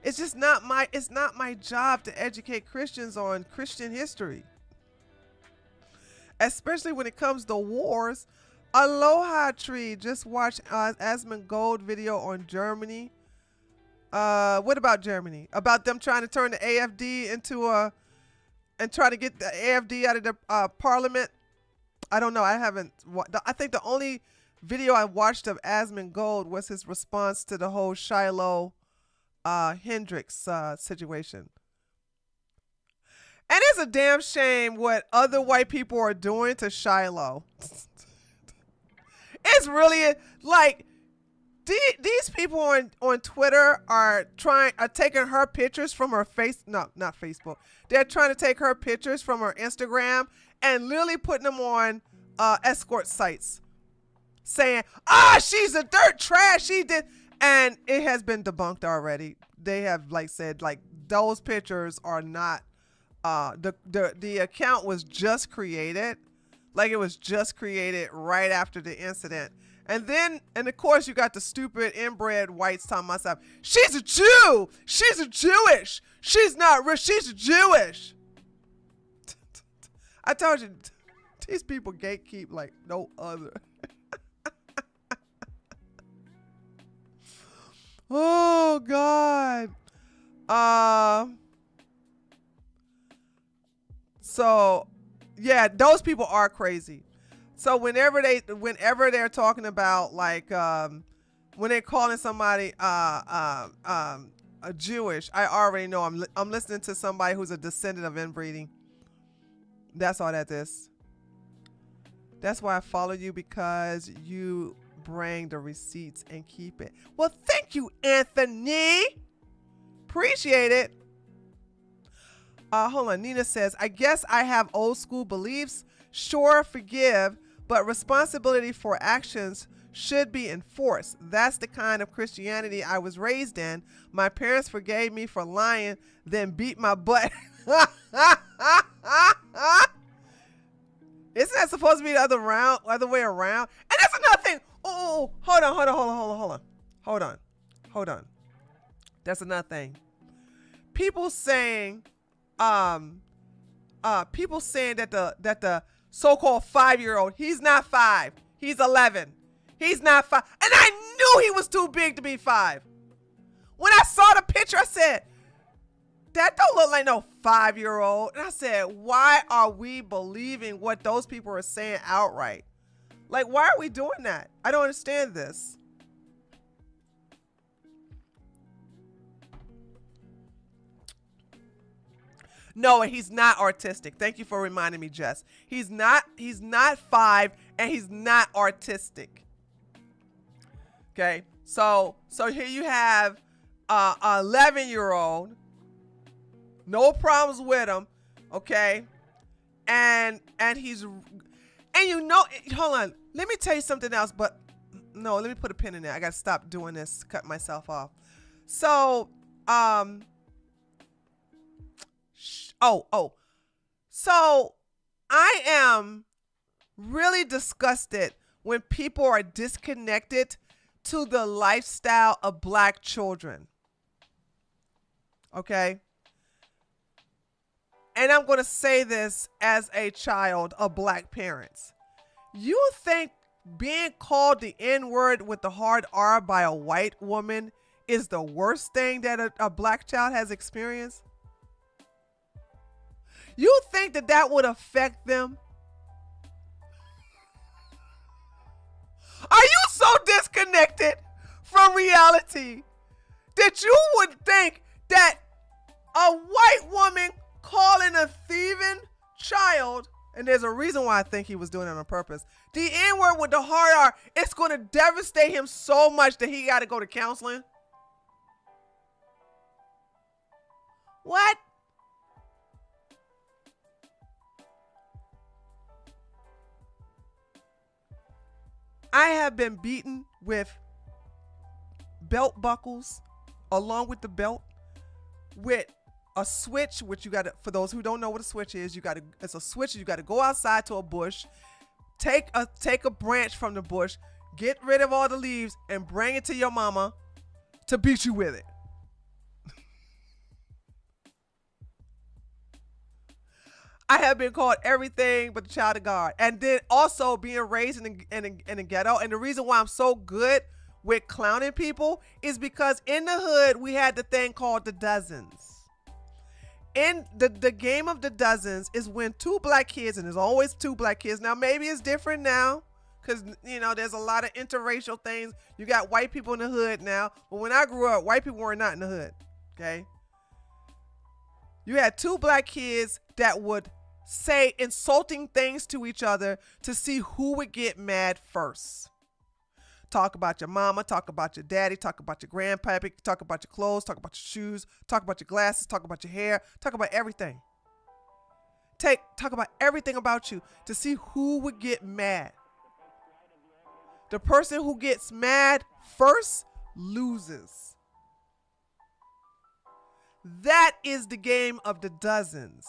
It's not my job to educate Christians on Christian history, especially when it comes to wars. Aloha Tree just watched Asmongold video on Germany. What about Germany? About them trying to turn the AFD and try to get the AFD out of the parliament. I don't know. I haven't. I think the only video I watched of Asmongold was his response to the whole Shiloh Hendricks situation. And it's a damn shame what other white people are doing to Shiloh. It's really like these people on Twitter are taking her pictures from her not Facebook. They're trying to take her pictures from her Instagram and literally putting them on escort sites, saying, she's a dirt trash. She did, and it has been debunked already. They have said those pictures are not. The account was just created, it was just created right after the incident. And of course, you got the stupid inbred whites talking about stuff. She's a Jew. She's a Jewish. She's not rich. She's Jewish. I told you, these people gatekeep like no other. Oh, God. So, yeah, those people are crazy. So whenever they're talking about when they're calling somebody a Jewish, I already know I'm listening to somebody who's a descendant of inbreeding. That's all that is. That's why I follow you, because you bring the receipts and keep it. Well, thank you, Anthony. Appreciate it. Hold on. Nina says, I guess I have old school beliefs. Sure, forgive, but responsibility for actions should be enforced. That's the kind of Christianity I was raised in. My parents forgave me for lying, then beat my butt. Isn't that supposed to be the other way around? And that's another thing. Oh, hold on. That's another thing. People saying that the so-called 5-year-old, he's not 5, he's 11. He's not 5. And I knew he was too big to be 5. When I saw the picture, I said, that don't look like no 5-year-old. And I said, why are we believing what those people are saying outright? Why are we doing that? I don't understand this. No, he's not artistic. Thank you for reminding me, Jess. He's not 5, and he's not artistic. Okay, so here you have a 11-year-old, no problems with him, okay, and hold on, let me tell you something else, but no, let me put a pin in there. I gotta stop doing this, cut myself off. So, so I am really disgusted when people are disconnected to the lifestyle of Black children. Okay? And I'm going to say this as a child of Black parents. You think being called the N-word with the hard R by a white woman is the worst thing that a Black child has experienced? You think that would affect them? Are you so disconnected from reality that you would think that a white woman calling a thieving child, and there's a reason why I think he was doing it on purpose, the N-word with the hard R, it's going to devastate him so much that he got to go to counseling? What? I have been beaten with belt buckles along with the belt, with a switch, which you got to, for those who don't know what a switch is, it's a switch. You got to go outside to a bush, take a branch from the bush, get rid of all the leaves, and bring it to your mama to beat you with it. I have been called everything but the child of God. And then also being raised in a ghetto. And the reason why I'm so good with clowning people is because in the hood, we had the thing called the dozens. In the game of the dozens is when 2 Black kids, and there's always 2 Black kids. Now, maybe it's different now because, there's a lot of interracial things. You got white people in the hood now. But when I grew up, white people were not in the hood, okay? You had 2 Black kids that would say insulting things to each other to see who would get mad first. Talk about your mama, talk about your daddy, talk about your grandpappy, talk about your clothes, talk about your shoes, talk about your glasses, talk about your hair, talk about everything. Talk about everything about you to see who would get mad. The person who gets mad first loses. That is the game of the dozens.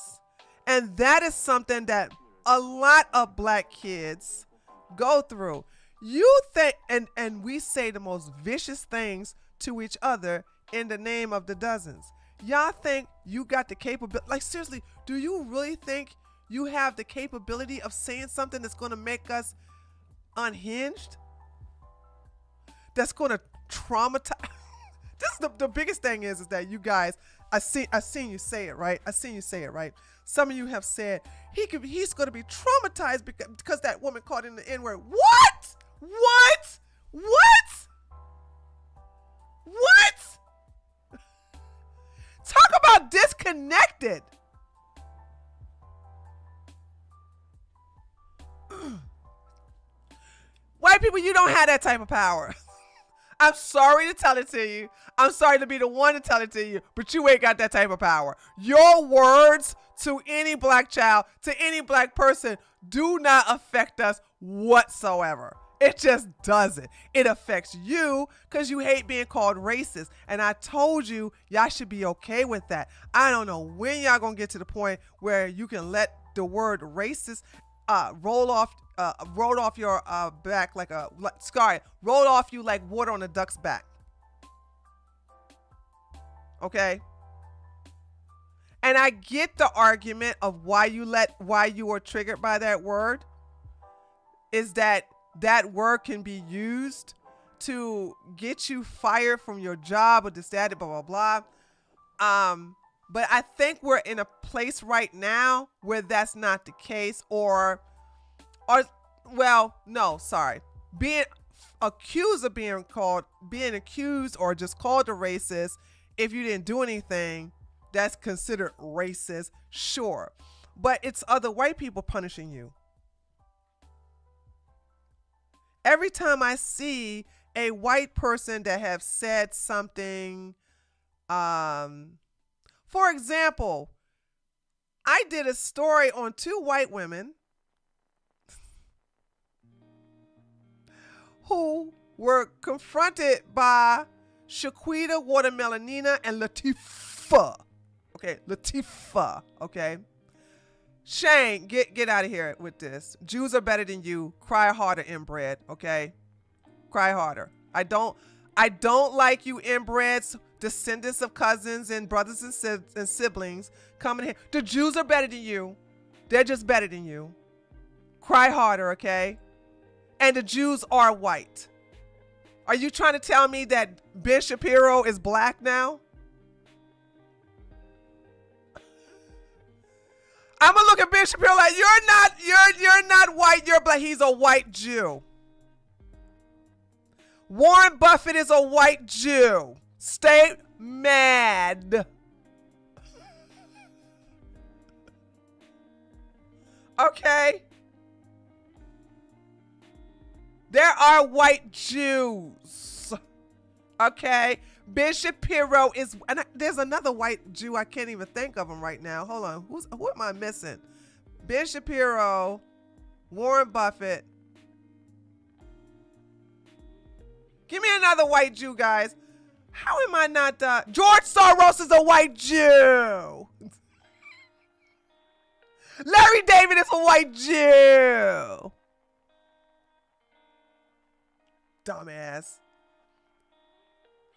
And that is something that a lot of black kids go through. You think, and we say the most vicious things to each other in the name of the dozens. Y'all think you got the capability? Like, seriously, do you really think you have the capability of saying something that's going to make us unhinged? That's going to traumatize. This is the biggest thing is that you guys, I seen you say it, right? I seen you say it, right? Some of you have said he's going to be traumatized because that woman called him the N-word. What? What? What? What? Talk about disconnected. White people, you don't have that type of power. I'm sorry to tell it to you. I'm sorry to be the one to tell it to you, but you ain't got that type of power. Your words to any black child, to any black person, do not affect us whatsoever. It just doesn't. It affects you because you hate being called racist. And I told you, y'all should be okay with that. I don't know when y'all gonna get to the point where you can let the word racist roll off your back roll off you like water on a duck's back. Okay? And I get the argument of why you were triggered by that word is that word can be used to get you fired from your job or this, that, blah, blah, blah. But I think we're in a place right now where that's not the case being accused of being accused or just called a racist if you didn't do anything, that's considered racist, sure. But it's other white people punishing you. Every time I see a white person that have said something, for example, I did a story on 2 white women who were confronted by Shaquita Watermelonina and Latifah. Okay. Shane, get out of here with this. Jews are better than you. Cry harder, inbred. Okay, cry harder. I don't like you inbreds, descendants of cousins and brothers and siblings coming here. The Jews are better than you. They're just better than you. Cry harder, okay? And the Jews are white. Are you trying to tell me that Ben Shapiro is black now? I'm gonna look at Ben Shapiro like, you're not white, you're black. He's a white Jew. Warren Buffett is a white Jew. Stay mad. Okay? There are white Jews. Okay? Ben Shapiro is, and there's another white Jew. I can't even think of him right now. Hold on. Who am I missing? Ben Shapiro, Warren Buffett. Give me another white Jew, guys. How am I not, George Soros is a white Jew. Larry David is a white Jew. Dumbass.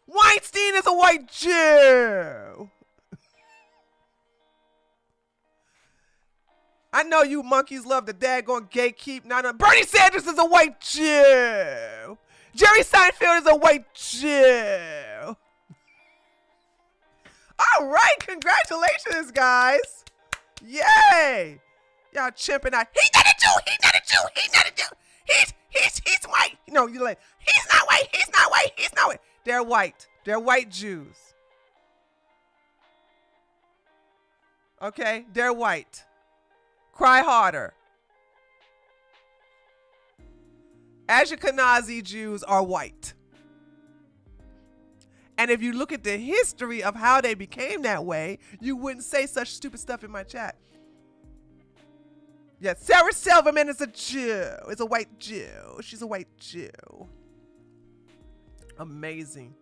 Weinstein is a white Jew. I know you monkeys love the daggone gatekeep. Bernie Sanders is a white Jew. Jerry Seinfeld is a white Jew. All right, congratulations, guys. Yay. Y'all chimping out. He's not a Jew. He's not a Jew. He's not a Jew. He's white. No, you're like, he's not white. He's not white. He's not white. They're white. They're white Jews. Okay? They're white. Cry harder. Ashkenazi Jews are white. And if you look at the history of how they became that way, you wouldn't say such stupid stuff in my chat. Yeah, Sarah Silverman is a Jew. Is a white Jew. She's a white Jew. Amazing.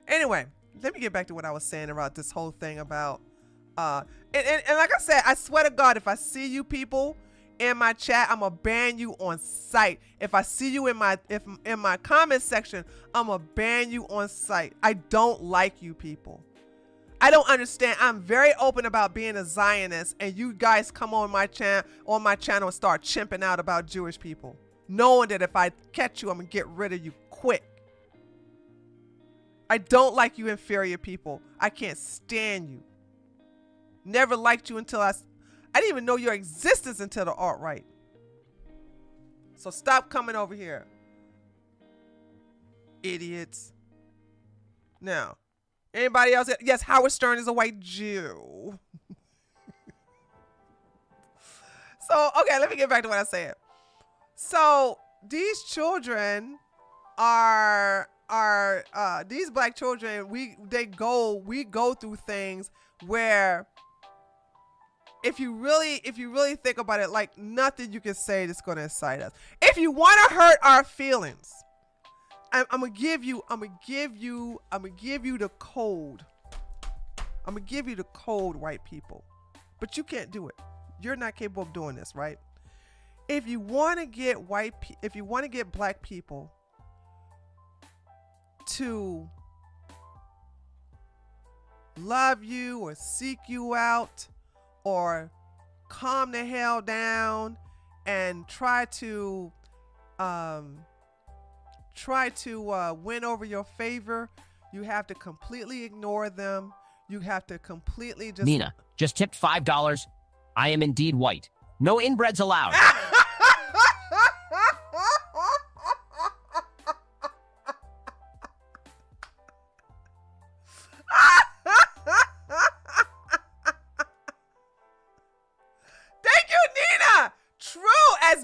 Anyway, let me get back to what I was saying about this whole thing about and like I said, I swear to God, if I see you people in my chat, I'm gonna ban you on sight. If I see you in my comment section, I'm gonna ban you on sight. I don't like you people. I don't understand. I'm very open about being a Zionist, and you guys come on my channel and start chimping out about Jewish people, knowing that if I catch you, I'm gonna get rid of you quick. I don't like you inferior people. I can't stand you. Never liked you until I didn't even know your existence until the alt-right. So stop coming over here. Idiots. Now, anybody else? Yes, Howard Stern is a white Jew. So, okay, let me get back to what I said. So, these children are these black children, we go through things where if you really think about it, like nothing you can say that's going to excite us. If you want to hurt our feelings, I'm gonna give you the code. I'm gonna give you the code, white people, but you can't do it. You're not capable of doing this, right? If you want to get black people to love you or seek you out or calm the hell down and try to win over your favor, you have to completely ignore them. You have to completely just... Nina, just tipped $5. I am indeed white. No inbreds allowed.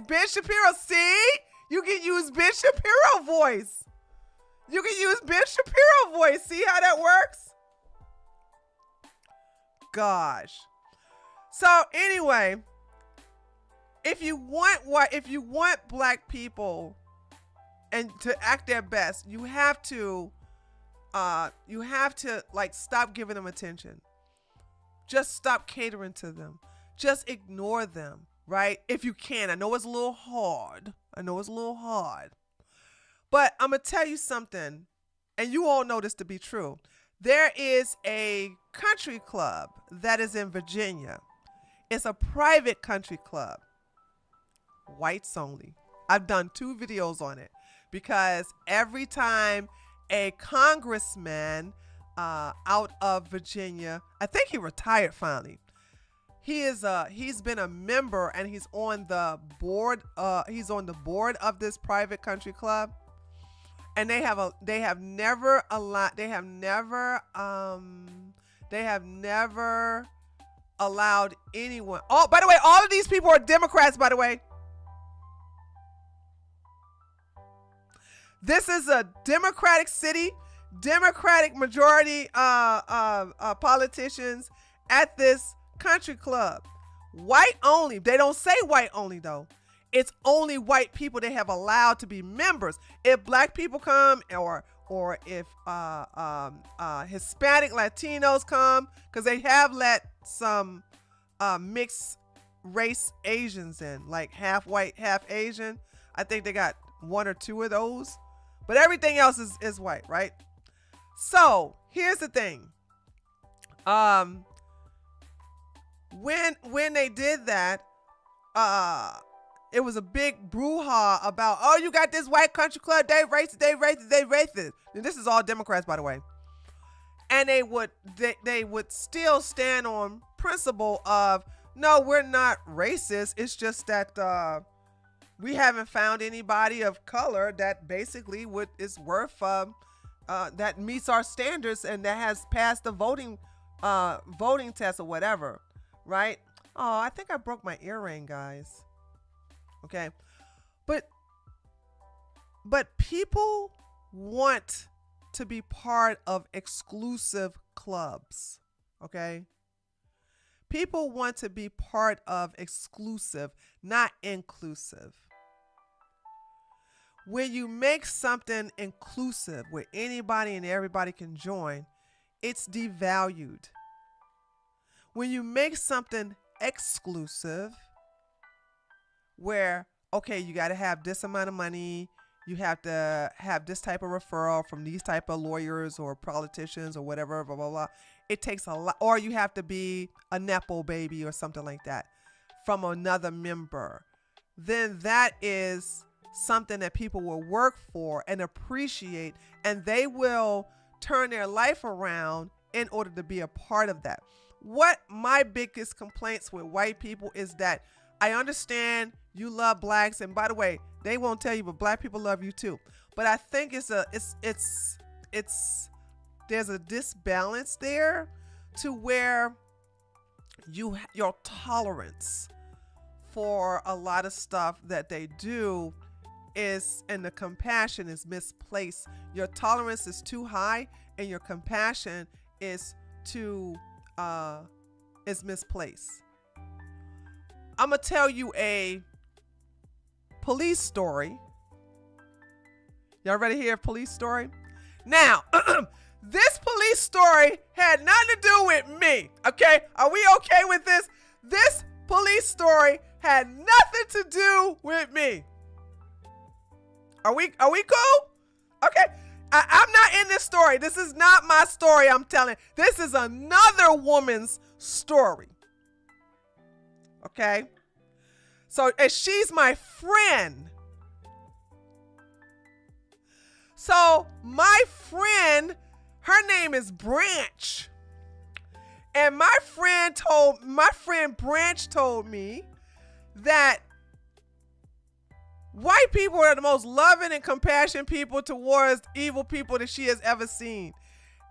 Ben Shapiro, see? You can use Ben Shapiro voice. You can use Ben Shapiro voice. See how that works? Gosh. So anyway, if you want black people and to act their best, you have to like stop giving them attention. Just stop catering to them. Just ignore them. Right? If you can. I know it's a little hard. But I'm going to tell you something, and you all know this to be true. There is a country club that is in Virginia. It's a private country club. Whites only. I've done 2 videos on it because every time a congressman out of Virginia, I think he retired finally. He's been a member and he's on the board of this private country club, and they have never allowed anyone. Oh, by the way, all of these people are Democrats, by the way. This is a Democratic city, Democratic majority politicians at this country club. White only. They don't say white only though. It's only white people they have allowed to be members. If black people come or if Hispanic Latinos come, because they have let some mixed race Asians in, like half white, half Asian. I think they got 1 or 2 of those, but everything else is white, right? So here's the thing. When they did that, it was a big brouhaha about, oh, you got this white country club, they racist. And this is all Democrats, by the way. And they would still stand on principle of, no, we're not racist. It's just that we haven't found anybody of color that basically is worth that meets our standards and that has passed the voting test or whatever. Right? Oh, I think I broke my earring, guys. Okay. But people want to be part of exclusive clubs. Okay. People want to be part of exclusive, not inclusive. When you make something inclusive where anybody and everybody can join, it's devalued. When you make something exclusive where, okay, you got to have this amount of money, you have to have this type of referral from these type of lawyers or politicians or whatever, blah, blah, blah. It takes a lot, or you have to be a Nepo baby or something like that from another member. Then that is something that people will work for and appreciate, and they will turn their life around in order to be a part of that. What my biggest complaints with white people is that I understand you love blacks, and by the way, they won't tell you, but black people love you too. But I think there's a disbalance there to where your tolerance for a lot of stuff that they do is, and the compassion is misplaced. Your tolerance is too high and your compassion is misplaced. I'm gonna tell you a police story. Y'all ready to hear a police story? Now, this police story had nothing to do with me, okay? Are we okay with this? This police story had nothing to do with me. Are we cool? Okay. I'm not in this story. This is not my story I'm telling. This is another woman's story. Okay? So, and she's my friend. So, my friend, her name is Branch. And my friend Branch told me that white people are the most loving and compassionate people towards evil people that she has ever seen.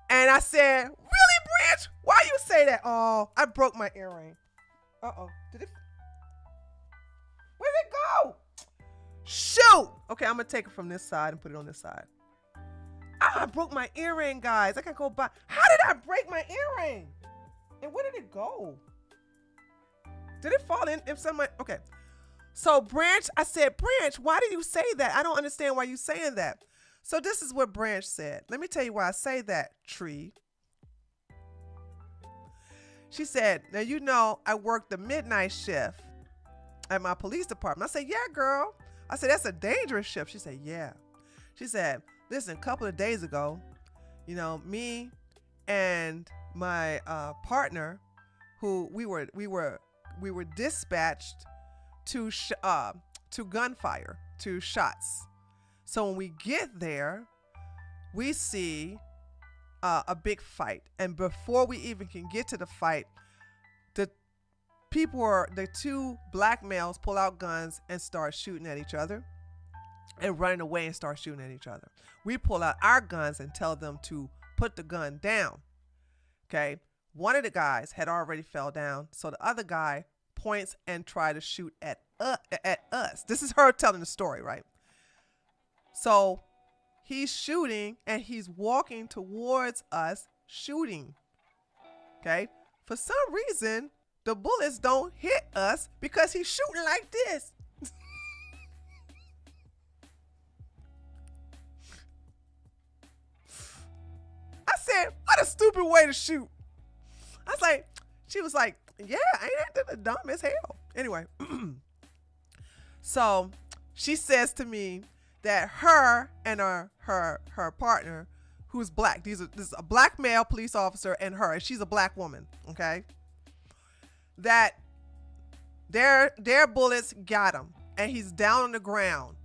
And I said, really, Branch? Why you say that? Oh, I broke my earring. Uh-oh. Where'd it go? Shoot. Okay, I'm going to take it from this side and put it on this side. I broke my earring, guys. I can go by. How did I break my earring? And where did it go? Did it fall in somewhere? Okay. So Branch, I said, Branch, why did you say that? I don't understand why you're saying that. So this is what Branch said. Let me tell you why I say that, Tree. She said, now you know I work the midnight shift at my police department. I said, yeah, girl. I said, that's a dangerous shift. She said, yeah. She said, listen, a couple of days ago, you know, me and my partner, who we were dispatched to gunfire, to shots. So when we get there, we see a big fight, and before we even can get to the fight, the two black males pull out guns and start shooting at each other and running away and start shooting at each other. We pull out our guns and tell them to put the gun down. Okay, one of the guys had already fell down, so the other guy points and try to shoot at us. This is her telling the story, right? So he's shooting and he's walking towards us shooting. Okay, for some reason the bullets don't hit us because he's shooting like this. I said, what a stupid way to shoot. I was like, she was like, yeah, ain't that dumb as hell. Anyway, so she says to me that her and her partner, who's black, this is a black male police officer and her, and she's a black woman, okay, that their bullets got him and he's down on the ground,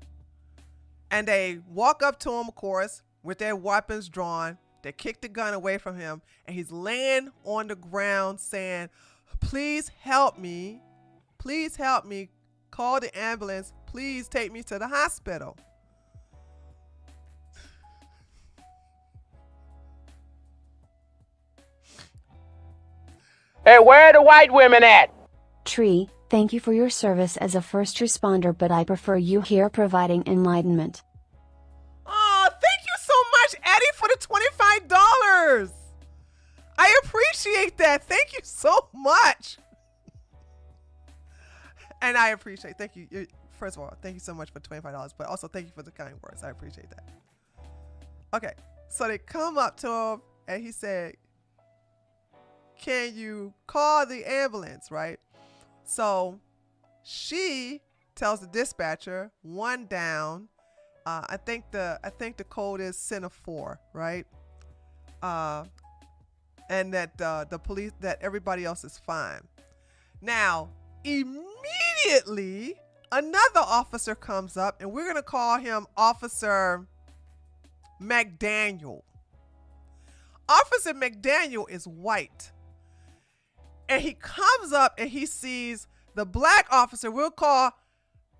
and they walk up to him, of course, with their weapons drawn. They kick the gun away from him, and he's laying on the ground saying, please help me, call the ambulance, please take me to the hospital. Hey, where are the white women at? Tree, Thank you for your service as a first responder, but I prefer you here providing enlightenment. Oh, thank you so much, Eddie, for the $25. I appreciate that. Thank you so much. And I appreciate, thank you. First of all, thank you so much for $25, but also thank you for the kind words. I appreciate that. Okay, so they come up to him and he said, can you call the ambulance, right? So she tells the dispatcher, one down. I think the code is center 4, right? And that the police, that everybody else is fine. Now, immediately, another officer comes up, and we're gonna call him Officer McDaniel. Officer McDaniel is white. And he comes up and he sees the black officer. We'll call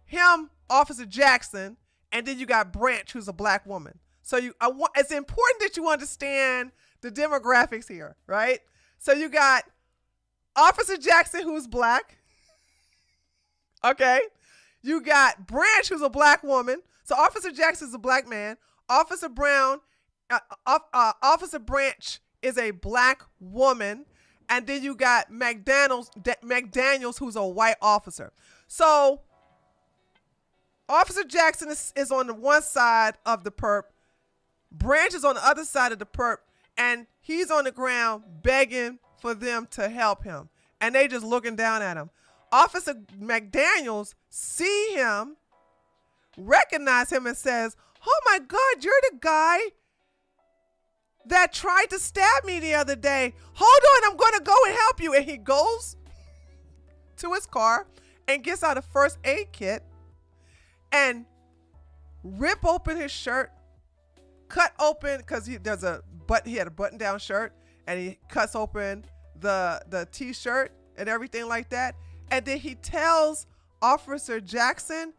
him Officer Jackson. And then you got Branch, who's a black woman. So it's important that you understand the demographics here, right? So you got Officer Jackson, who's black. Okay. You got Branch, who's a black woman. So Officer Jackson is a black man. Officer Branch is a black woman. And then you got McDaniels, who's a white officer. So Officer Jackson is on the one side of the perp. Branch is on the other side of the perp. And he's on the ground begging for them to help him. And they just looking down at him. Officer McDaniels see him, recognize him, and says, oh my God, you're the guy that tried to stab me the other day. Hold on, I'm going to go and help you. And he goes to his car and gets out a first aid kit and rip open his shirt, cut open, because he had a button down shirt, and he cuts open the t-shirt and everything like that. And then he tells Officer Jackson,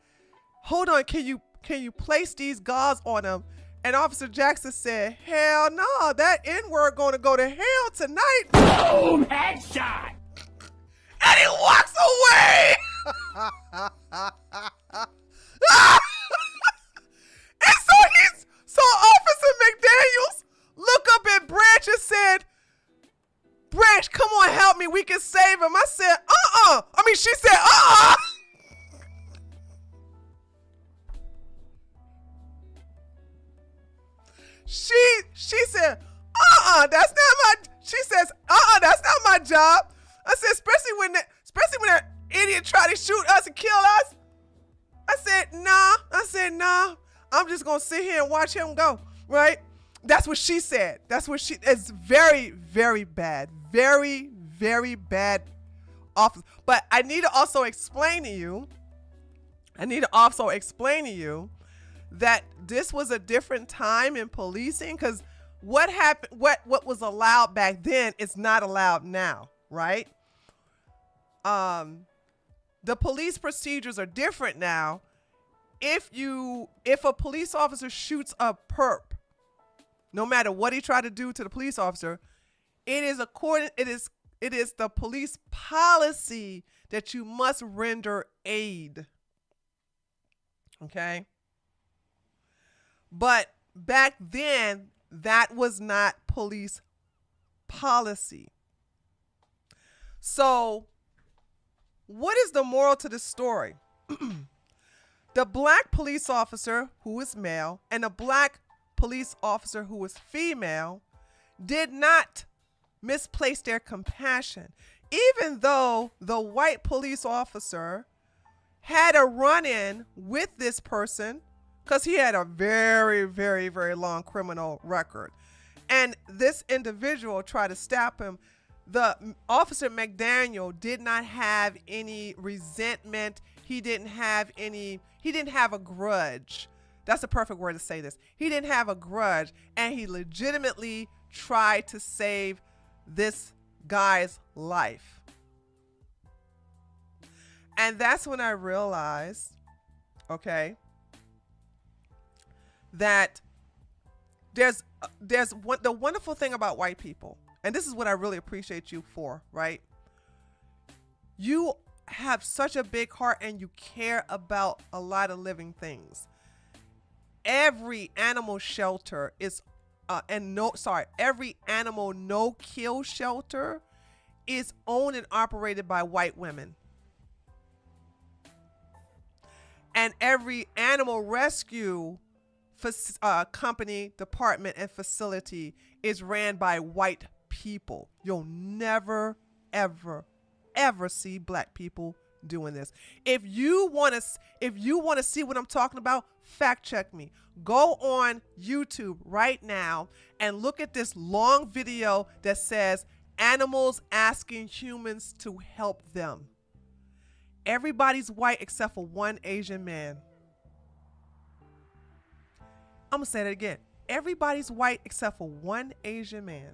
hold on, can you place these gauze on him? And Officer Jackson said, hell no, that N-word gonna go to hell tonight. Boom! Headshot! And he walks away. And so Officer McDaniels looked up at Branch and said, Branch, come on, help me, we can save him. I said, she said, She said, that's not my, she says, that's not my job. I said, especially when that idiot tried to shoot us and kill us. I said, nah, I'm just going to sit here and watch him go, right? That's what she said. It's very, very bad. Very, very bad officer. But I need to also explain to you that this was a different time in policing, because what happened, what was allowed back then is not allowed now, right? The police procedures are different now. If a police officer shoots a perp, no matter what he tried to do to the police officer, it is the police policy that you must render aid. Okay? But back then, that was not police policy. So, what is the moral to this story? The black police officer, who is male, and the black police officer, who was female, did not misplace their compassion. Even though the white police officer had a run-in with this person, because he had a very, very, very long criminal record, and this individual tried to stab him, the Officer McDaniel did not have any resentment. He didn't have a grudge. That's the perfect word to say this. He didn't have a grudge, and he legitimately tried to save this guy's life. And that's when I realized, okay, that the wonderful thing about white people, and this is what I really appreciate you for, right? You have such a big heart and you care about a lot of living things. Every animal shelter is every animal no-kill shelter is owned and operated by white women. And every animal rescue company, department, and facility is ran by white people. You'll never, ever, ever see black people doing this. If you want to see what I'm talking about, fact check me. Go on YouTube right now and look at this long video that says animals asking humans to help them. Everybody's white except for one Asian man. I'm gonna say that again. Everybody's white except for one Asian man.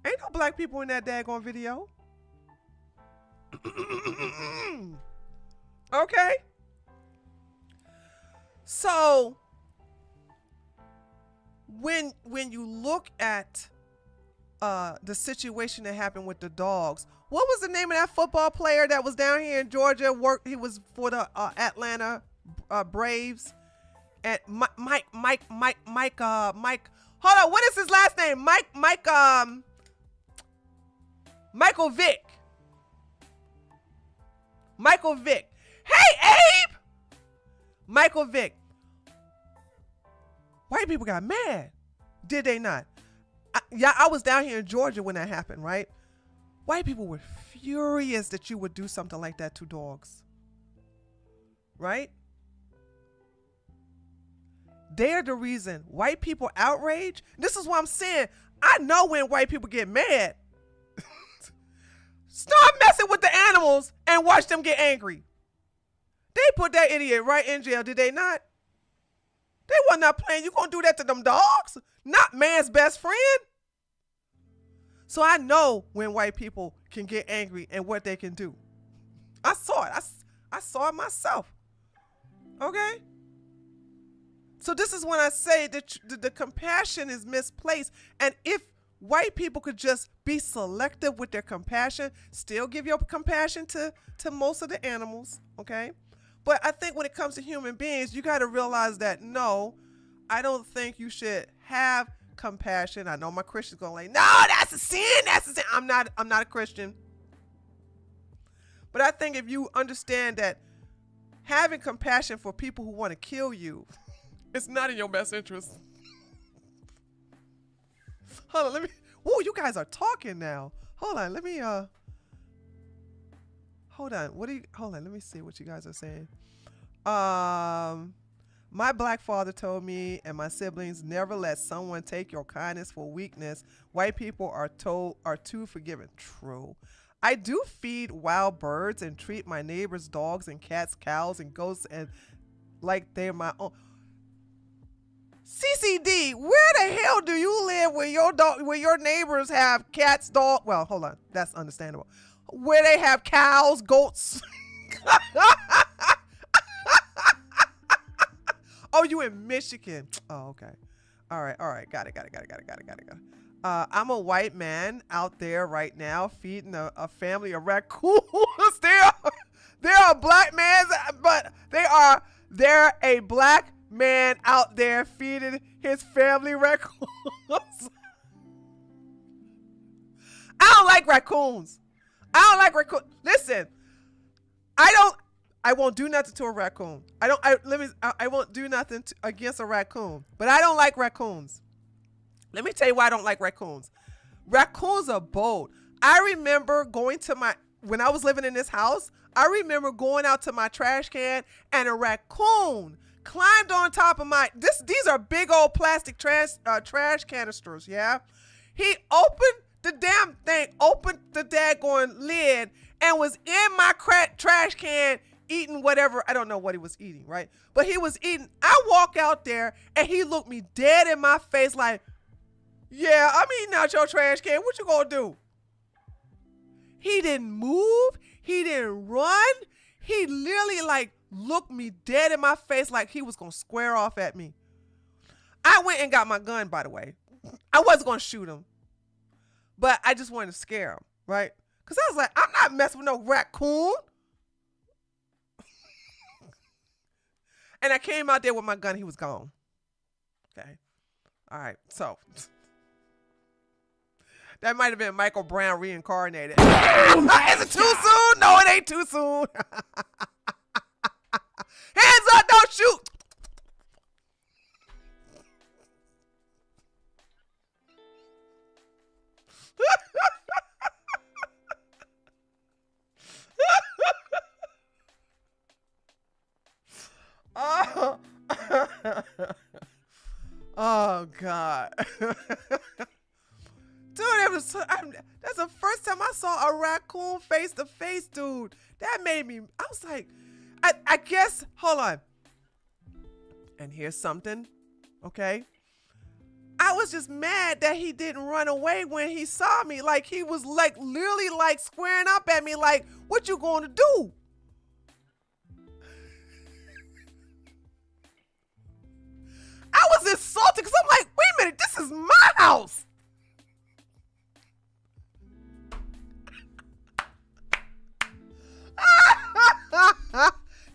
Ain't no black people in that daggone video. Okay. So when you look at the situation that happened with the dogs, what was the name of that football player that was down here in Georgia? He was for the Atlanta Braves. And Mike. Hold on, what is his last name? Michael Vick. Michael Vick. Hey, Abe! Michael Vick. White people got mad. Did they not? I was down here in Georgia when that happened, right? White people were furious that you would do something like that to dogs. Right? They're the reason white people outrage. This is what I'm saying. I know when white people get mad. Stop messing with the animals and watch them get angry. They put that idiot right in jail, did they not? They were not playing. You gonna do that to them dogs? Not man's best friend. So I know when white people can get angry and what they can do. I saw it. I saw it myself. Okay? So this is when I say that the compassion is misplaced. And if white people could just be selective with their compassion, still give your compassion to most of the animals, okay? But I think when it comes to human beings, you got to realize that, no, I don't think you should have compassion. I know my Christian's going like, no, that's a sin. That's a sin. I'm not a Christian. But I think if you understand that having compassion for people who want to kill you, it's not in your best interest. Hold on, whoa, you guys are talking now. Hold on, let me let me see what you guys are saying. My black father told me and my siblings, never let someone take your kindness for weakness. White people are too forgiving. True. I do feed wild birds and treat my neighbors' dogs and cats, cows, and goats and like they're my own. CCD, where the hell do you live where your neighbors have cats, dogs? Well, hold on. That's understandable. Where they have cows, goats. Oh, you in Michigan. Oh, okay. All right. Got it. I'm a white man out there right now feeding a family of raccoons. They're a black man, but they're a black man out there feeding his family raccoons. I don't like raccoons. Listen, I won't do nothing to a raccoon. I won't do nothing against a raccoon, but I don't like raccoons. Let me tell you why I don't like raccoons. Raccoons are bold. I remember when I was living in this house, I remember going out to my trash can and a raccoon climbed on top of these are big old plastic trash canisters, yeah? He opened the damn thing, opened the daggone lid, and was in my trash can eating whatever. I don't know what he was eating, right? But he was eating. I walk out there, and he looked me dead in my face like, yeah, I'm eating out your trash can. What you gonna do? He didn't move. He didn't run. He literally looked me dead in my face like he was gonna square off at me. I went and got my gun, by the way. I wasn't gonna shoot him, but I just wanted to scare him, right? Because I was like, I'm not messing with no raccoon. And I came out there with my gun. He was gone. Okay. All right. So that might have been Michael Brown reincarnated. Is it too soon? No, it ain't too soon. Hands up, don't shoot. Oh. Oh God. Dude, that's the first time I saw a raccoon face to face, dude. That made me, I was like, I guess, hold on. And here's something, okay? I was just mad that he didn't run away when he saw me. Like, he was like, literally like squaring up at me like, what you going to do? I was insulted because I'm like, wait a minute, this is my house.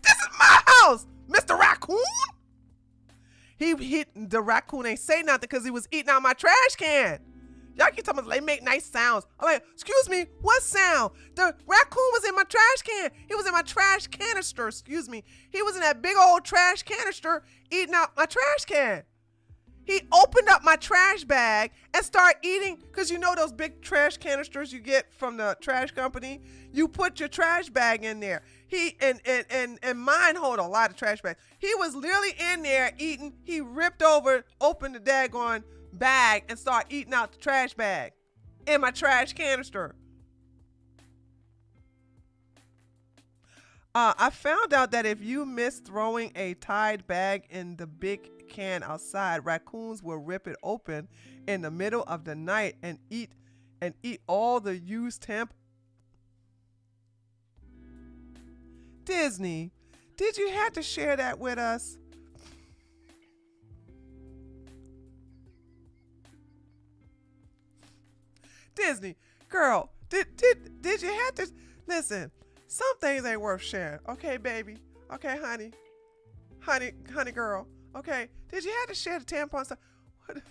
This is my house, Mr. Raccoon. The raccoon ain't say nothing because he was eating out my trash can. Y'all keep talking about they make nice sounds. I'm like, excuse me, what sound? The raccoon was in my trash can. He was in my trash canister, excuse me. He was in that big old trash canister eating out my trash can. He opened up my trash bag and started eating, because you know those big trash canisters you get from the trash company? You put your trash bag in there. And mine hold a lot of trash bags. He was literally in there eating. He opened the daggone bag and started eating out the trash bag in my trash canister. I found out that if you miss throwing a Tide bag in the big can outside, raccoons will rip it open in the middle of the night and eat all the used tampons. Disney, did you have to share that with us? Disney, girl, did you have to listen? Some things ain't worth sharing, okay, baby? Okay, honey, girl. Okay, did you have to share the tampon stuff? What?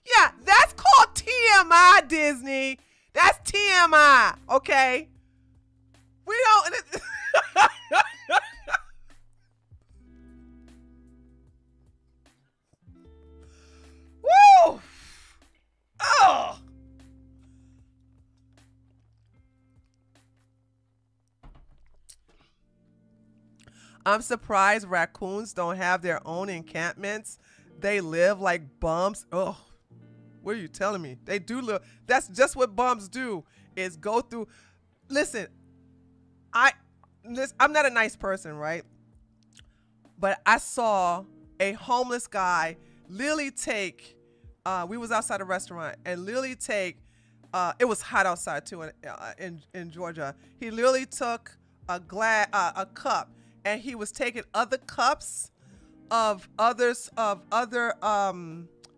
Yeah, that's called TMI, Disney. That's TMI, okay? We don't. Woo! Oh! I'm surprised raccoons don't have their own encampments. They live like bums. Oh, what are you telling me? They do live. That's just what bums do, is go through. Listen, I'm not a nice person, right? But I saw a homeless guy literally take, we was outside a restaurant and literally take, it was hot outside too in Georgia. He literally took a cup, and he was taking other cups of other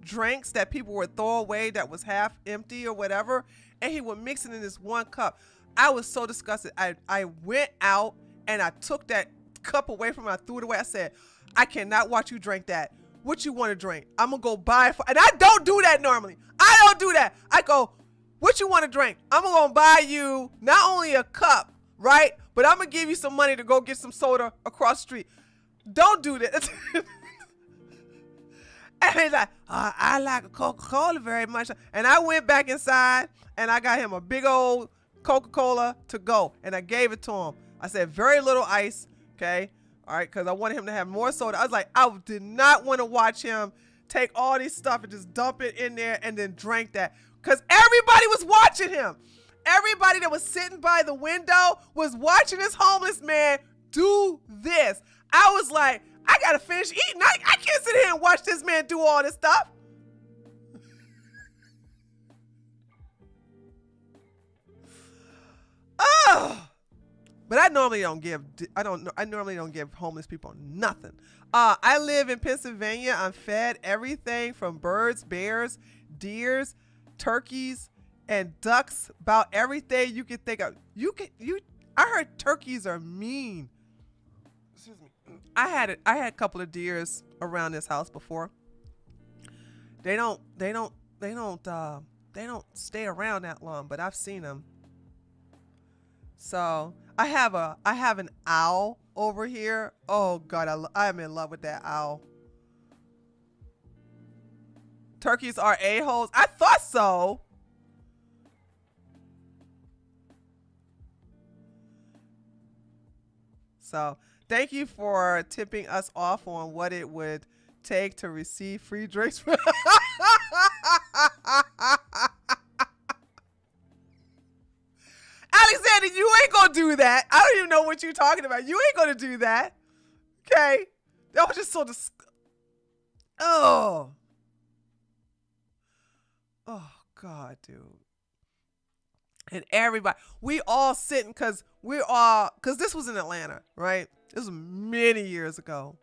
drinks that people would throw away that was half empty or whatever, and he would mix it in this one cup. I was so disgusted. I went out and I took that cup away from him. I threw it away. I said, I cannot watch you drink that. What you want to drink? I'm gonna go buy it and I don't do that normally. I don't do that. I go, what you want to drink? I'm gonna buy you not only a cup, right? But I'm gonna give you some money to go get some soda across the street. Don't do that. And he's like, I like Coca-Cola very much. And I went back inside and I got him a big old Coca-Cola to go. And I gave it to him. I said, very little ice, okay? All right, because I wanted him to have more soda. I was like, I did not want to watch him take all this stuff and just dump it in there and then drink that. Because everybody was watching him. Everybody that was sitting by the window was watching this homeless man do this. I was like, I gotta finish eating. I can't sit here and watch this man do all this stuff. Oh, but I normally don't give homeless people nothing. I live in Pennsylvania. I'm fed everything from birds, bears, deers, turkeys, and ducks. About everything you can think of. I heard turkeys are mean. Excuse me. I had a couple of deers around this house before. They don't stay around that long, but I've seen them. So I have an owl over here. Oh God, I'm in love with that owl. Turkeys are a-holes. I thought so. So thank you for tipping us off on what it would take to receive free drinks. Alexander, you ain't gonna do that. I don't even know what you're talking about. You ain't gonna do that. Okay? That was just so Oh. Oh, God, dude. And everybody, we all sitting, because this was in Atlanta, right? This was many years ago.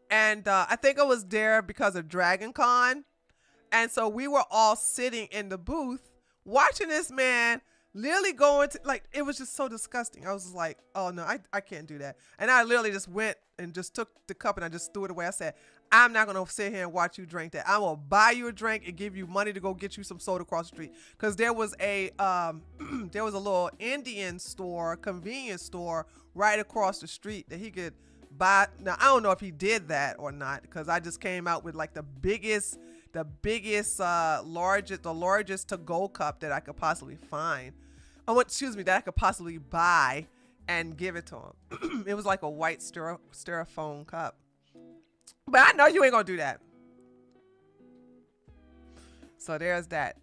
And I think I was there because of Dragon Con. And so we were all sitting in the booth watching this man literally going to, like, it was just so disgusting. I was just like, oh no, I can't do that. And I literally just went and just took the cup and I just threw it away. I said, I'm not going to sit here and watch you drink that. I'm going to buy you a drink and give you money to go get you some soda across the street. Because there was a there was a little Indian store, convenience store right across the street that he could buy. Now, I don't know if he did that or not, because I just came out with like the largest to-go cup that I could possibly find. That I could possibly buy and give it to him. It was like a white styrofoam cup. But I know you ain't gonna do that. So there's that.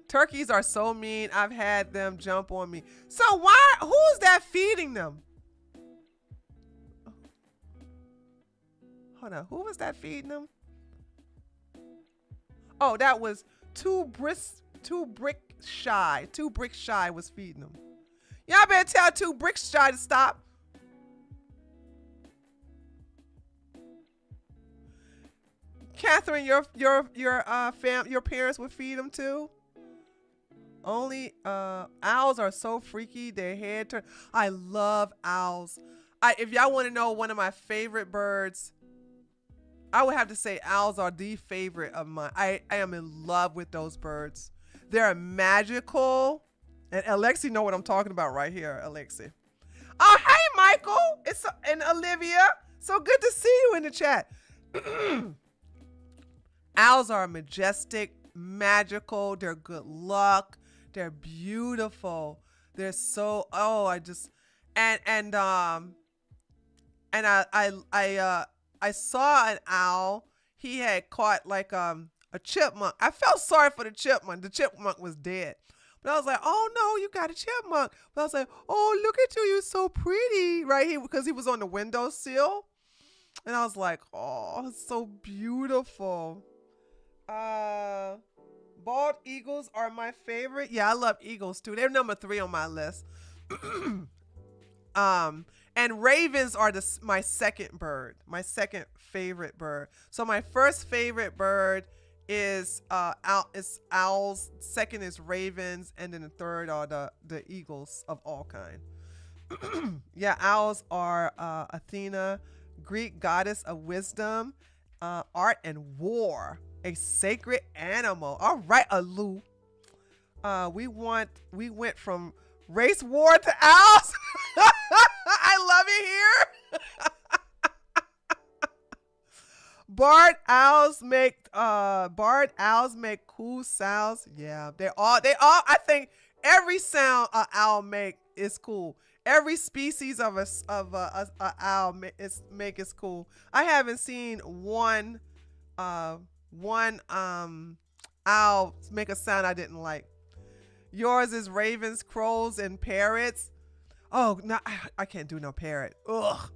Turkeys are so mean. I've had them jump on me. So who's that feeding them? Hold on, who was that feeding them? Oh, that was Two Brick Shy was feeding them. Y'all better tell Two Brick Shy to stop. Catherine, your parents would feed them too. Only owls are so freaky. Their head turn. I love owls. If y'all want to know one of my favorite birds, I would have to say owls are the favorite of mine. I am in love with those birds. They're magical. And Alexi know what I'm talking about right here, Alexi. Oh, hey, Michael. And Olivia. So good to see you in the chat. Owls are majestic, magical. They're good luck. They're beautiful. They're so, I saw an owl. He had caught like a chipmunk. I felt sorry for the chipmunk. The chipmunk was dead. But I was like, oh no, you got a chipmunk. But I was like, oh, look at you. You're so pretty. Right here, because he was on the windowsill. And I was like, oh, it's so beautiful. Bald eagles are my favorite. Yeah, I love eagles too. They're number 3 on my list. And ravens are my second favorite bird. So my first favorite bird is owls. Second is ravens, and then the third are the eagles of all kind. Yeah, owls are Athena, Greek goddess of wisdom, art, and war. A sacred animal. All right, Alu. We went from race war to owls. I love it here. Barred owls make cool sounds. Yeah, they all I think every sound an owl make is cool. Every species of a owl make is cool. I haven't seen one owl make a sound I didn't like. Yours is ravens, crows, and parrots. Oh no, I can't do no parrot. Ugh.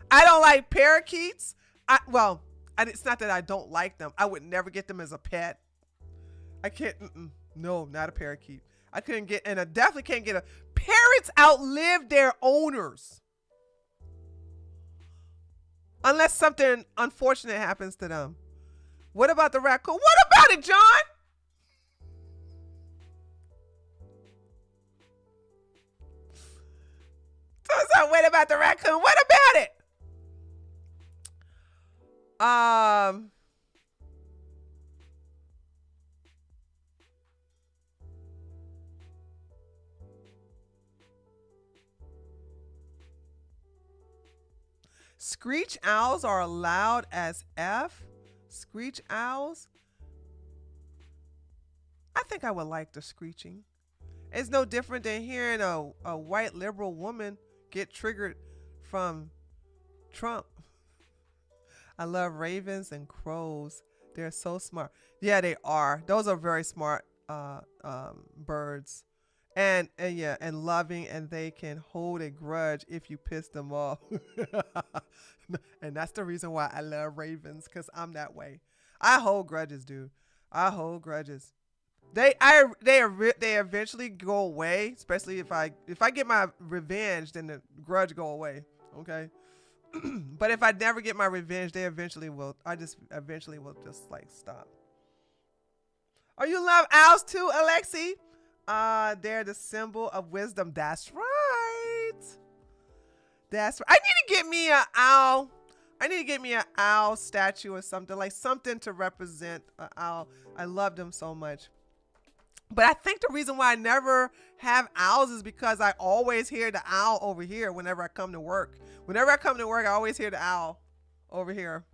I don't like parakeets. It's not that I don't like them. I would never get them as a pet. I can't. No, not a parakeet. I couldn't get, and I definitely can't get a. Parrots outlive their owners. Unless something unfortunate happens to them. What about the raccoon? What about it, John? So wait about the raccoon. What about it? Screech owls are loud as F. Screech owls. I think I would like the screeching. It's no different than hearing a white liberal woman get triggered from Trump. I love ravens and crows. They're so smart. Yeah, they are. Those are very smart birds. And yeah, and loving, and they can hold a grudge if you piss them off. And that's the reason why I love ravens, because I'm that way. I hold grudges, dude. I hold grudges. They eventually go away, especially if I get my revenge, then the grudge go away. Okay. But if I never get my revenge, they eventually will. I just eventually will just like stop. Oh, you love owls too, Alexi? They're the symbol of wisdom. That's right. That's right. I need to get me an owl. I need to get me an owl statue or something, like something to represent an owl. I love them so much. But I think the reason why I never have owls is because I always hear the owl over here whenever I come to work. Whenever I come to work, I always hear the owl over here.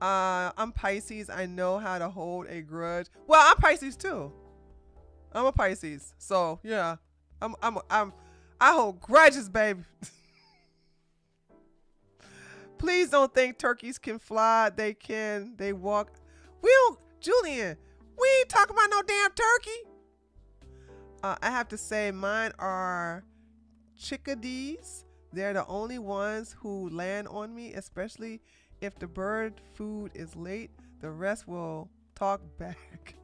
I'm Pisces. I know how to hold a grudge. Well, I'm Pisces too. I'm a Pisces. So yeah, I hold grudges, baby. Please don't think turkeys can fly. They can. They walk. We don't, Julian. We ain't talking about no damn turkey. I have to say mine are chickadees. They're the only ones who land on me, especially if the bird food is late. The rest will talk back.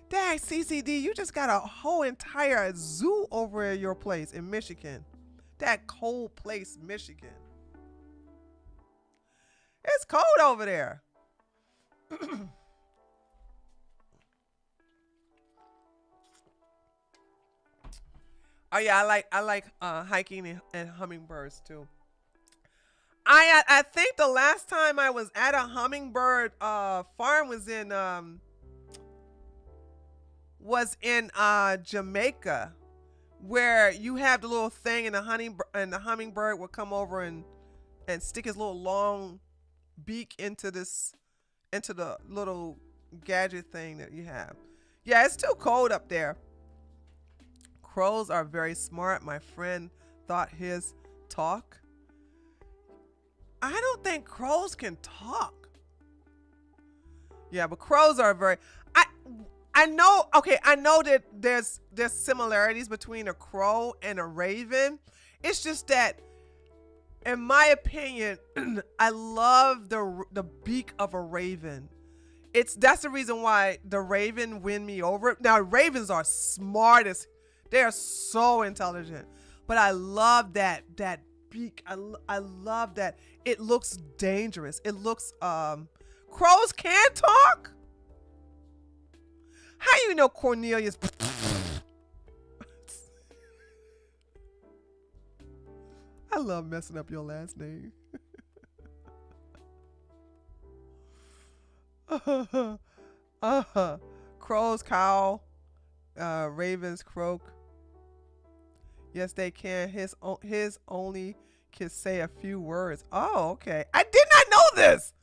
Dang, CCD, you just got a whole entire zoo over at your place in Michigan. That cold place, Michigan. It's cold over there. Oh yeah, I like hiking and hummingbirds too. I think the last time I was at a hummingbird farm was in Jamaica, where you have the little thing and the hummingbird will come over and stick his little long beak into the little gadget thing that you have. Yeah, it's too cold up there. Crows are very smart. My friend thought his talk. I don't think crows can talk. Yeah, but crows are very. I know. Okay, I know that there's similarities between a crow and a raven. It's just that, in my opinion, I love the beak of a raven. That's the reason why the raven win me over. Now ravens are smart as. They are so intelligent, but I love that beak. I love that. It looks dangerous. It looks, crows can talk? How you know Cornelius? I love messing up your last name. Crows cow, ravens croak. Yes, they can. His only can say a few words. Oh, okay. I did not know this.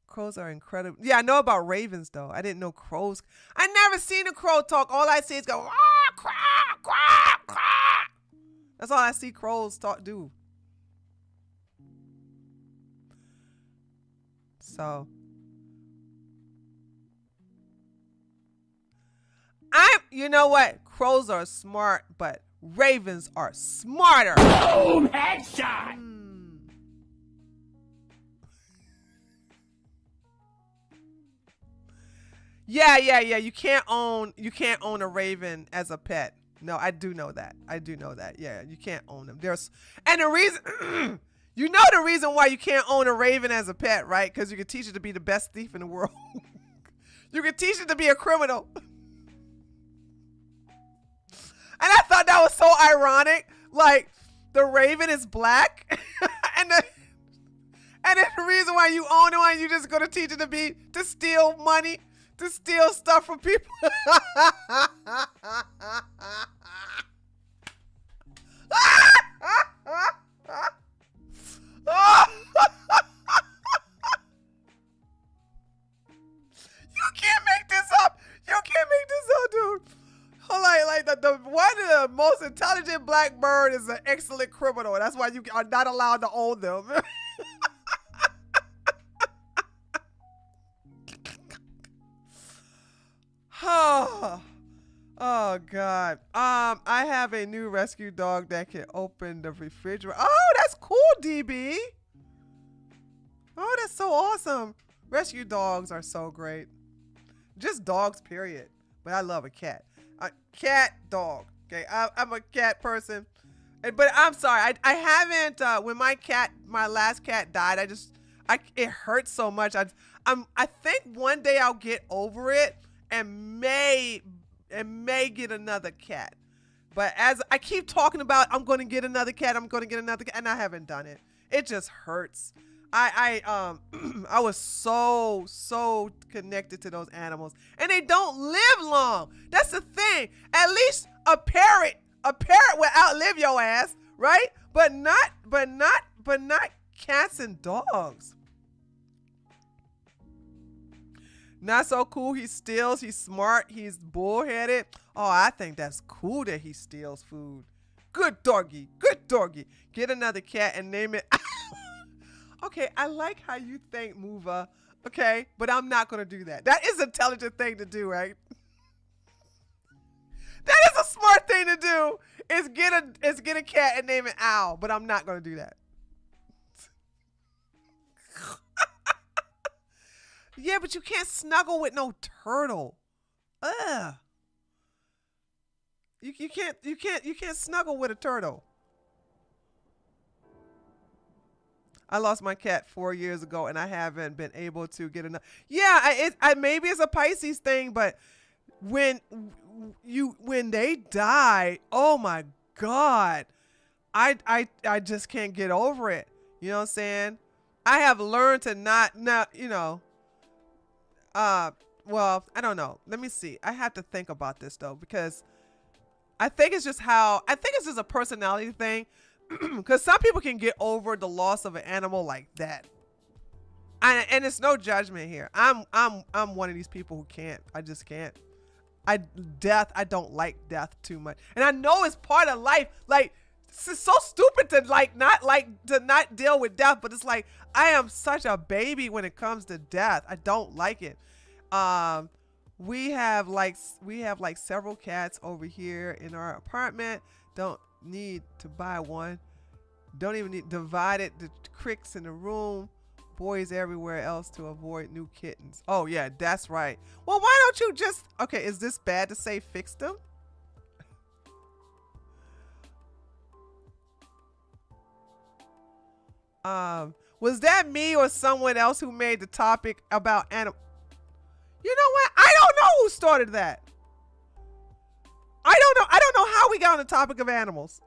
Crows are incredible. Yeah, I know about ravens though. I didn't know crows. I never seen a crow talk. All I see is go, ah, quack, quack, quack. That's all I see crows do. So you know what? Crows are smart, but ravens are smarter. Boom! Headshot! Yeah. You can't own a raven as a pet. No, I do know that. Yeah, you can't own them. And the reason you know the reason why you can't own a raven as a pet, right? Because you can teach it to be the best thief in the world. You can teach it to be a criminal. I thought that was so ironic. Like, the raven is black, and the reason why you own one, you just gonna teach it to steal money, to steal stuff from people. You can't make this up. You can't make this up, dude. Like the one of the most intelligent black bird is an excellent criminal. That's why you are not allowed to own them. Oh God. I have a new rescue dog that can open the refrigerator. Oh, that's cool, DB. Oh, that's so awesome. Rescue dogs are so great. Just dogs, period. But I love a cat. A cat, dog. Okay, I'm a cat person. But I'm sorry, I haven't. When my last cat died, it hurts so much. I think one day I'll get over it and may get another cat. But as I keep talking about, I'm going to get another cat. I'm going to get another cat, and I haven't done it. It just hurts. I was so connected to those animals, and they don't live long. That's the thing. At least a parrot will outlive your ass, right? But not cats and dogs. Not so cool. He steals. He's smart. He's bullheaded. Oh, I think that's cool that he steals food. Good doggy. Good doggy. Get another cat and name it. Okay, I like how you think, Mova. Okay, but I'm not gonna do that. That is an intelligent thing to do, right? That is a smart thing to do. Is get a cat and name it Owl, but I'm not gonna do that. Yeah, but you can't snuggle with no turtle. Ugh. You can't snuggle with a turtle. I lost my cat 4 years ago, and I haven't been able to get enough. Yeah, maybe it's a Pisces thing, but when they die, oh my God, I just can't get over it. You know what I'm saying? I have learned to not you know. Well, I don't know. Let me see. I have to think about this though, because I think it's just a personality thing. Because some people can get over the loss of an animal like that, and it's no judgment here. I'm one of these people who can't. I just can't. I don't like death too much, and I know it's part of life. Like, it's so stupid to not deal with death, but it's like I am such a baby when it comes to death. I don't like it. We have like several cats over here in our apartment. Don't need to buy one. Don't even need divided the cricks in the room, boys everywhere else to avoid new kittens. Oh yeah, that's right. Well, why don't you just, okay, is this bad to say fix them? Was that me or someone else who made the topic about animal? You know what? I don't know who started that. I don't know how we got on the topic of animals.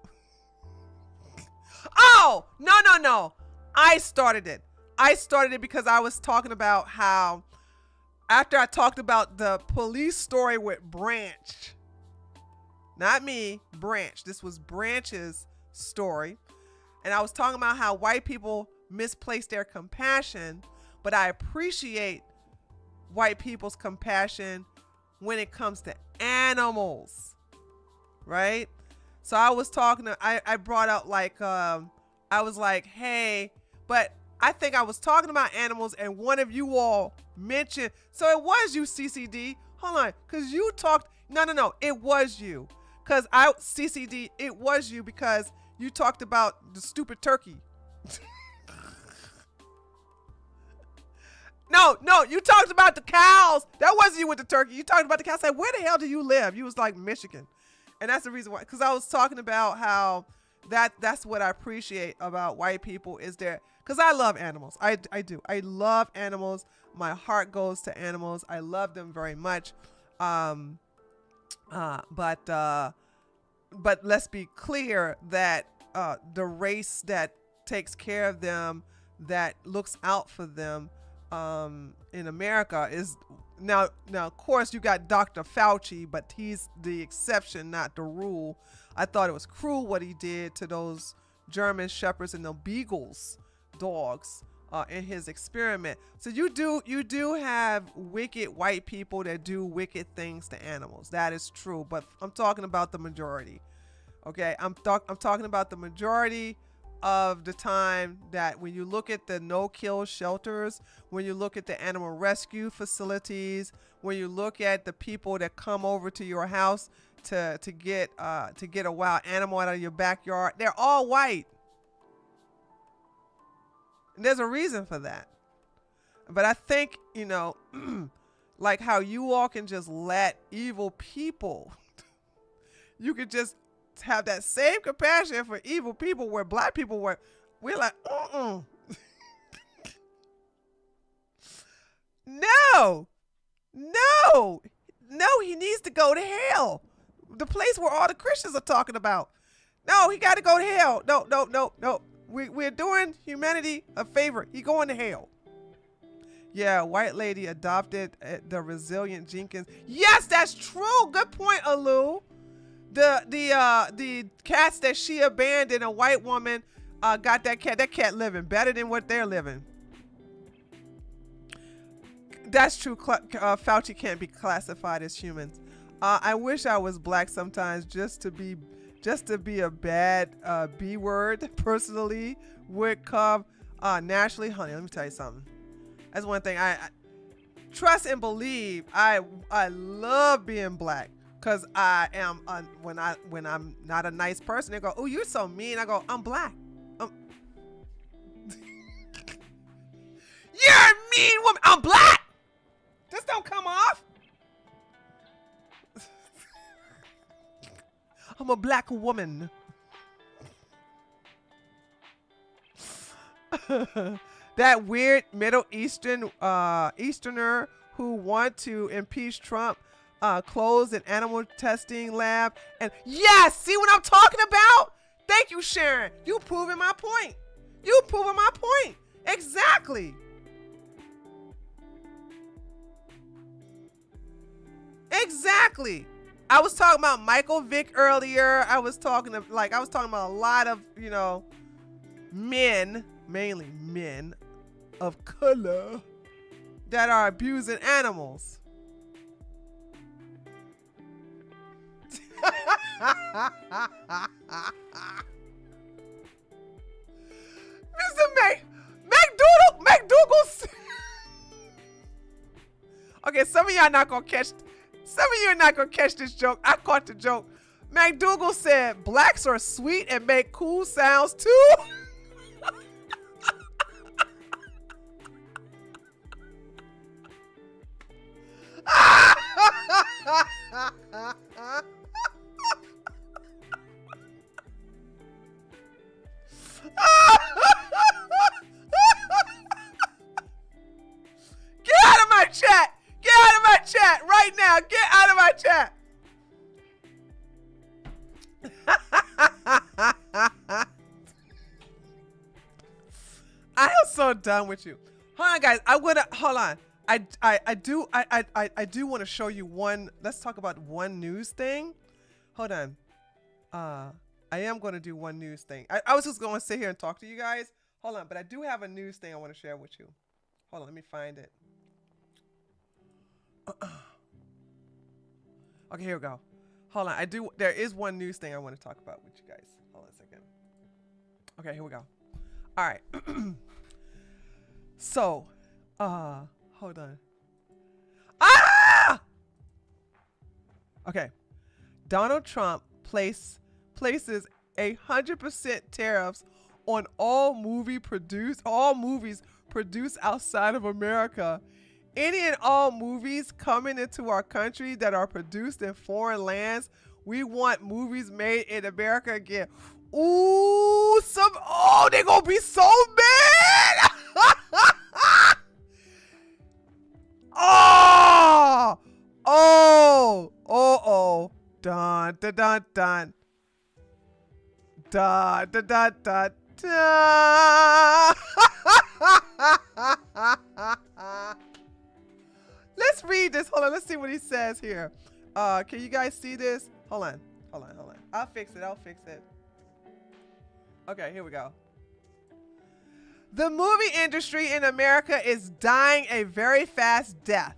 Oh, no. I started it. Because I was talking about how after I talked about the police story with Branch, not me, Branch. This was Branch's story. And I was talking about how white people misplace their compassion, but I appreciate white people's compassion when it comes to animals. Right? So I was talking to, I brought out like, I was like, hey, but I think I was talking about animals and one of you all mentioned, so it was you, CCD. Hold on, because you talked, no, it was you. Because CCD, it was you because you talked about the stupid turkey. No, you talked about the cows. That wasn't you with the turkey. You talked about the cows. I said, where the hell do you live? You was like Michigan. And that's the reason why, because I was talking about how that's what I appreciate about white people is there, because I love animals. I do. I love animals. My heart goes to animals. I love them very much. But but let's be clear that the race that takes care of them, that looks out for them in America is now of course you got Dr. Fauci, but he's the exception, not the rule. I thought it was cruel what he did to those German shepherds and the beagles dogs in his experiment. So you do have wicked white people that do wicked things to animals. That is true, but I'm talking about the majority. Okay, I'm talking about the majority of the time that when you look at the no-kill shelters, when you look at the animal rescue facilities, when you look at the people that come over to your house to get a wild animal out of your backyard, they're all white. And there's a reason for that. But I think, you know, like how you all can just let evil people, you could just have that same compassion for evil people where black people were, we're like, no, he needs to go to hell. The place where all the Christians are talking about. No, he got to go to hell. No. We're doing humanity a favor. He going to hell. Yeah, white lady adopted the resilient Jenkins. Yes, that's true. Good point, Alu. The cats that she abandoned, a white woman got that cat. That cat living better than what they're living. That's true. Fauci can't be classified as humans. I wish I was black sometimes just to be a bad B word. Personally, would come naturally. Honey, let me tell you something. That's one thing I trust and believe. I love being black. Cause I am when I'm not a nice person, they go, "Oh, you're so mean." I go, "I'm black." You're a mean woman. I'm black. This don't come off. I'm a black woman. That weird Middle Easterner who want to impeach Trump. Closed an animal testing lab. And yes, see what I'm talking about? Thank you, Sharon. You proving my point. Exactly. I was talking about Michael Vick earlier. I was talking about a lot of, you know, men, mainly men of color that are abusing animals. Mr. McDougal. Okay, some of y'all not gonna catch this joke. I caught the joke. McDougal said blacks are sweet and make cool sounds too. Get out of my chat right now. Get out of my chat. I am so done with you. Hold on, guys. Hold on. I do want to show you one. Let's talk about one news thing. Hold on. I am going to do one news thing. I was just going to sit here and talk to you guys. Hold on, but I do have a news thing I want to share with you. Hold on, let me find it. Okay, here we go. Hold on, there is one news thing I want to talk about with you guys. Hold on a second. Okay, here we go. All right. So, hold on. Ah! Okay. Donald Trump places 100% tariffs on all movies produced outside of America. Any and all movies coming into our country that are produced in foreign lands, we want movies made in America again. Ooh, they're gonna be so bad. Oh. Dun, dun, dun, dun. Da da da da da. Let's read this. Hold on. Let's see what he says here. Can you guys see this? Hold on. I'll fix it. Okay, here we go. The movie industry in America is dying a very fast death.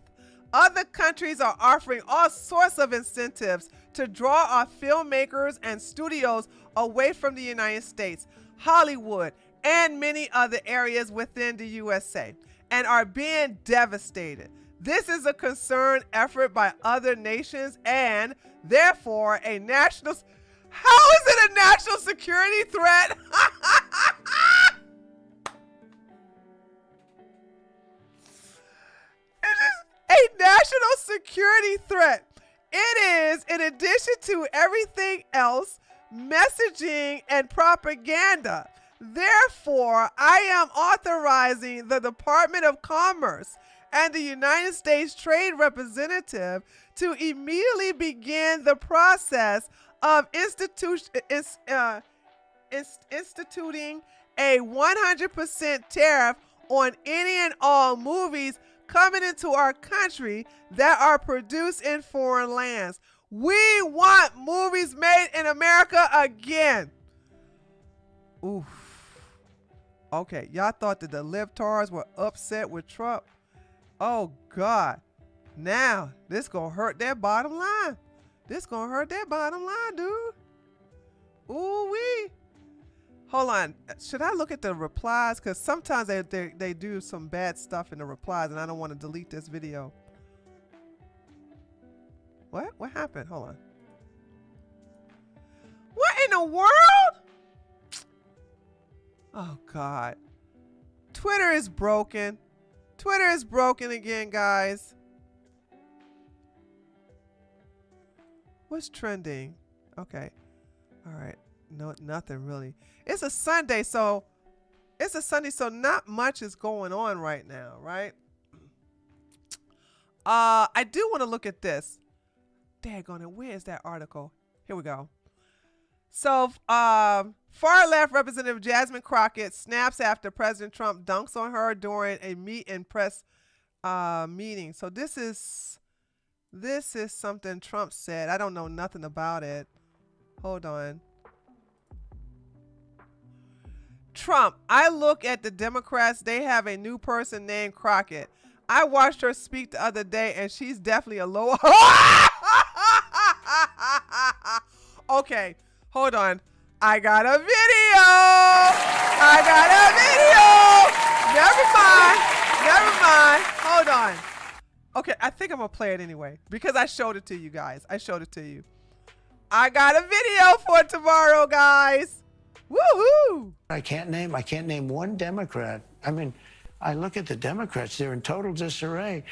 Other countries are offering all sorts of incentives to draw our filmmakers and studios away from the United States, Hollywood, and many other areas within the USA, and are being devastated. This is a concerned effort by other nations and therefore a national... How is it a national security threat? It is a national security threat. It is, in addition to everything else, messaging and propaganda. Therefore, I am authorizing the Department of Commerce and the United States Trade Representative to immediately begin the process of instituting a 100% tariff on any and all movies coming into our country that are produced in foreign lands. We want movies made in America again. Oof. Okay, y'all thought that the libtards were upset with Trump. Oh God. Now, this gonna hurt their bottom line. This gonna hurt their bottom line, dude. Ooh wee. Hold on. Should I look at the replies? Because sometimes they do some bad stuff in the replies, and I don't want to delete this video. What? What happened? Hold on. What in the world? Oh, God. Twitter is broken. Twitter is broken again, guys. What's trending? Okay. All right. No, nothing really. It's a Sunday, so not much is going on right now, right? I do want to look at this. Daggone it, where is that article? Here we go. So, far left Representative Jasmine Crockett snaps after President Trump dunks on her during a meet and press meeting. So this is something Trump said. I don't know nothing about it. Hold on. Trump, I look at the Democrats, they have a new person named Crockett. I watched her speak the other day and she's definitely a low. Okay, hold on. I got a video. Never mind. Hold on. Okay, I think I'm gonna play it anyway because I showed it to you guys. I got a video for tomorrow, guys. Woohoo! I can't name one Democrat. I mean, I look at the Democrats, they're in total disarray.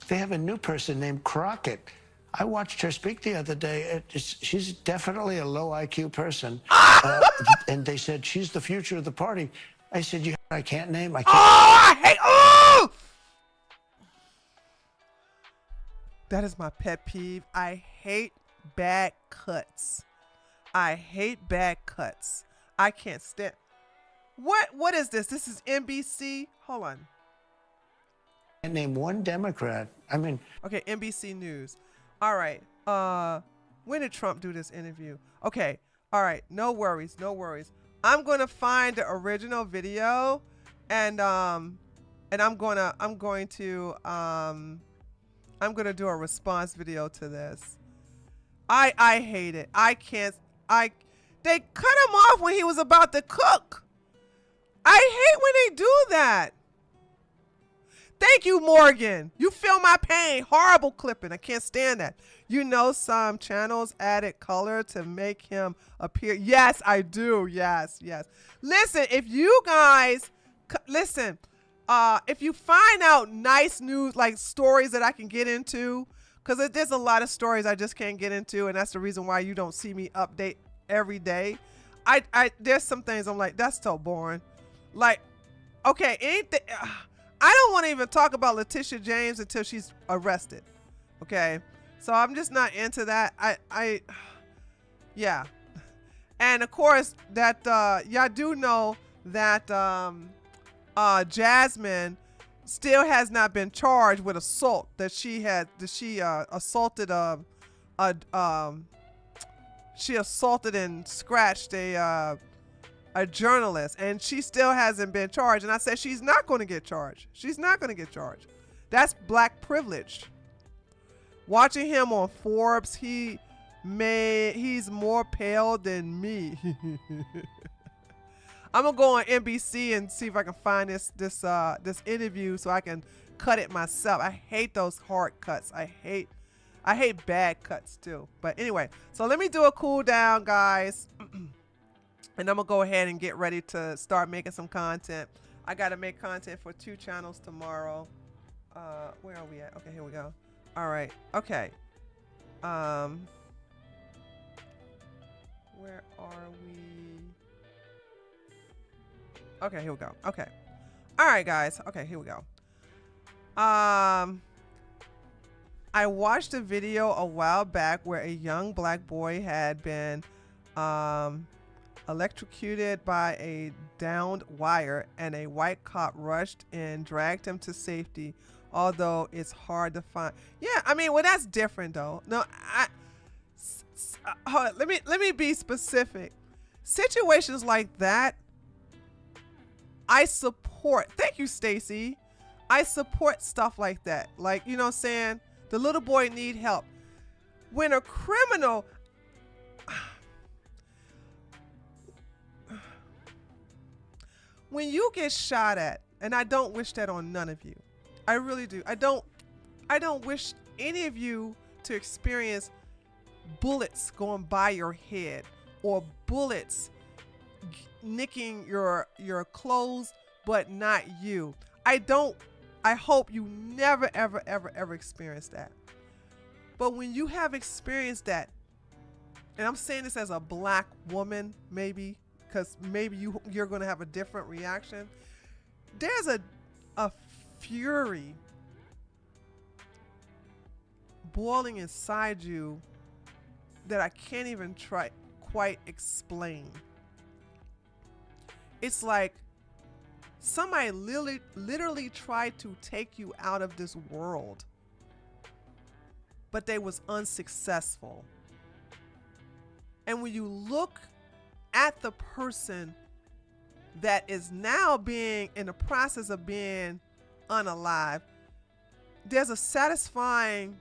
They have a new person named Crockett. I watched her speak the other day. She's definitely a low IQ person. And they said, she's the future of the party. I said, I can't name. That is my pet peeve. I hate bad cuts. I can't stand. What is this? This is NBC. Hold on. Can't name one Democrat. I mean. Okay, NBC News. All right. When did Trump do this interview? Okay. All right. No worries. I'm gonna find the original video, and I'm gonna do a response video to this. I hate it. They cut him off when he was about to cook. I hate when they do that. Thank you, Morgan. You feel my pain. Horrible clipping. I can't stand that. You know, some channels added color to make him appear. Yes, I do. Yes. Listen, if you guys if you find out nice news, like stories that I can get into, because there's a lot of stories I just can't get into, and that's the reason why you don't see me update every day. There's some things I'm like, that's so boring. Like, okay, anything. I don't want to even talk about Letitia James until she's arrested. Okay, so I'm just not into that. Yeah. And of course, that y'all do know that Jasmine still has not been charged with assault. That she assaulted she assaulted and scratched a journalist, and she still hasn't been charged. And I said she's not going to get charged. She's not going to get charged. That's black privilege. Watching him on Forbes, he's more pale than me. I'm gonna go on NBC and see if I can find this interview so I can cut it myself. I hate those hard cuts. I hate bad cuts too. But anyway, so let me do a cool down, guys. And I'm gonna go ahead and get ready to start making some content. I gotta make content for 2 channels tomorrow. Where are we at? Okay, here we go. All right. Okay. Where are we? Okay, here we go. Okay. All right, guys. Okay, here we go. I watched a video a while back where a young black boy had been electrocuted by a downed wire, and a white cop rushed and dragged him to safety, although it's hard to find. Yeah, I mean, well, that's different though. No, hold on, let me be specific. Situations like that, I support. Thank you, Stacy. I support stuff like that. Like, you know what I'm saying? The little boy need help. When a criminal, when you get shot at, and I don't wish that on none of you. I really do. I don't wish any of you to experience bullets going by your head, or bullets nicking your clothes, but not you. I hope you never ever experience that. But when you have experienced that, and I'm saying this as a black woman, maybe, because maybe you're going to have a different reaction. There's a fury boiling inside you that I can't even quite explain. It's like somebody literally tried to take you out of this world, but they was unsuccessful. And when you look at the person that is now being in the process of being unalive, there's a satisfying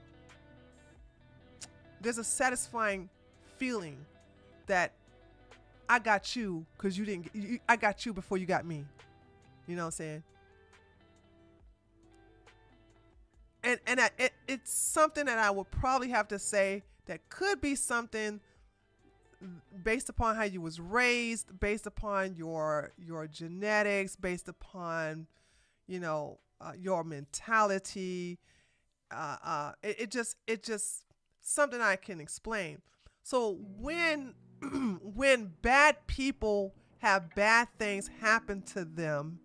feeling that I got you because you didn't. I got you before you got me. You know what I'm saying? And it's something that I would probably have to say that could be something based upon how you was raised, based upon your genetics, based upon your mentality. It just something I can explain. So when bad people have bad things happen to them,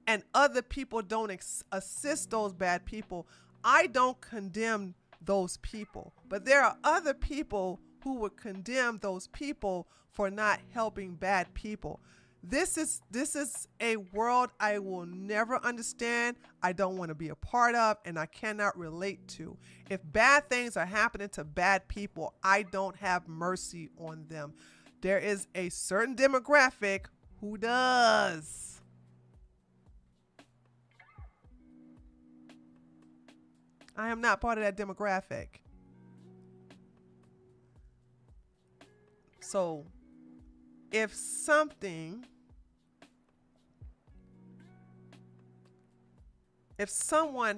and other people don't assist those bad people, I don't condemn those people. But there are other people who would condemn those people for not helping bad people. This is a world I will never understand. I don't want to be a part of, and I cannot relate to. If bad things are happening to bad people, I don't have mercy on them. There is a certain demographic who does. I am not part of that demographic. So if someone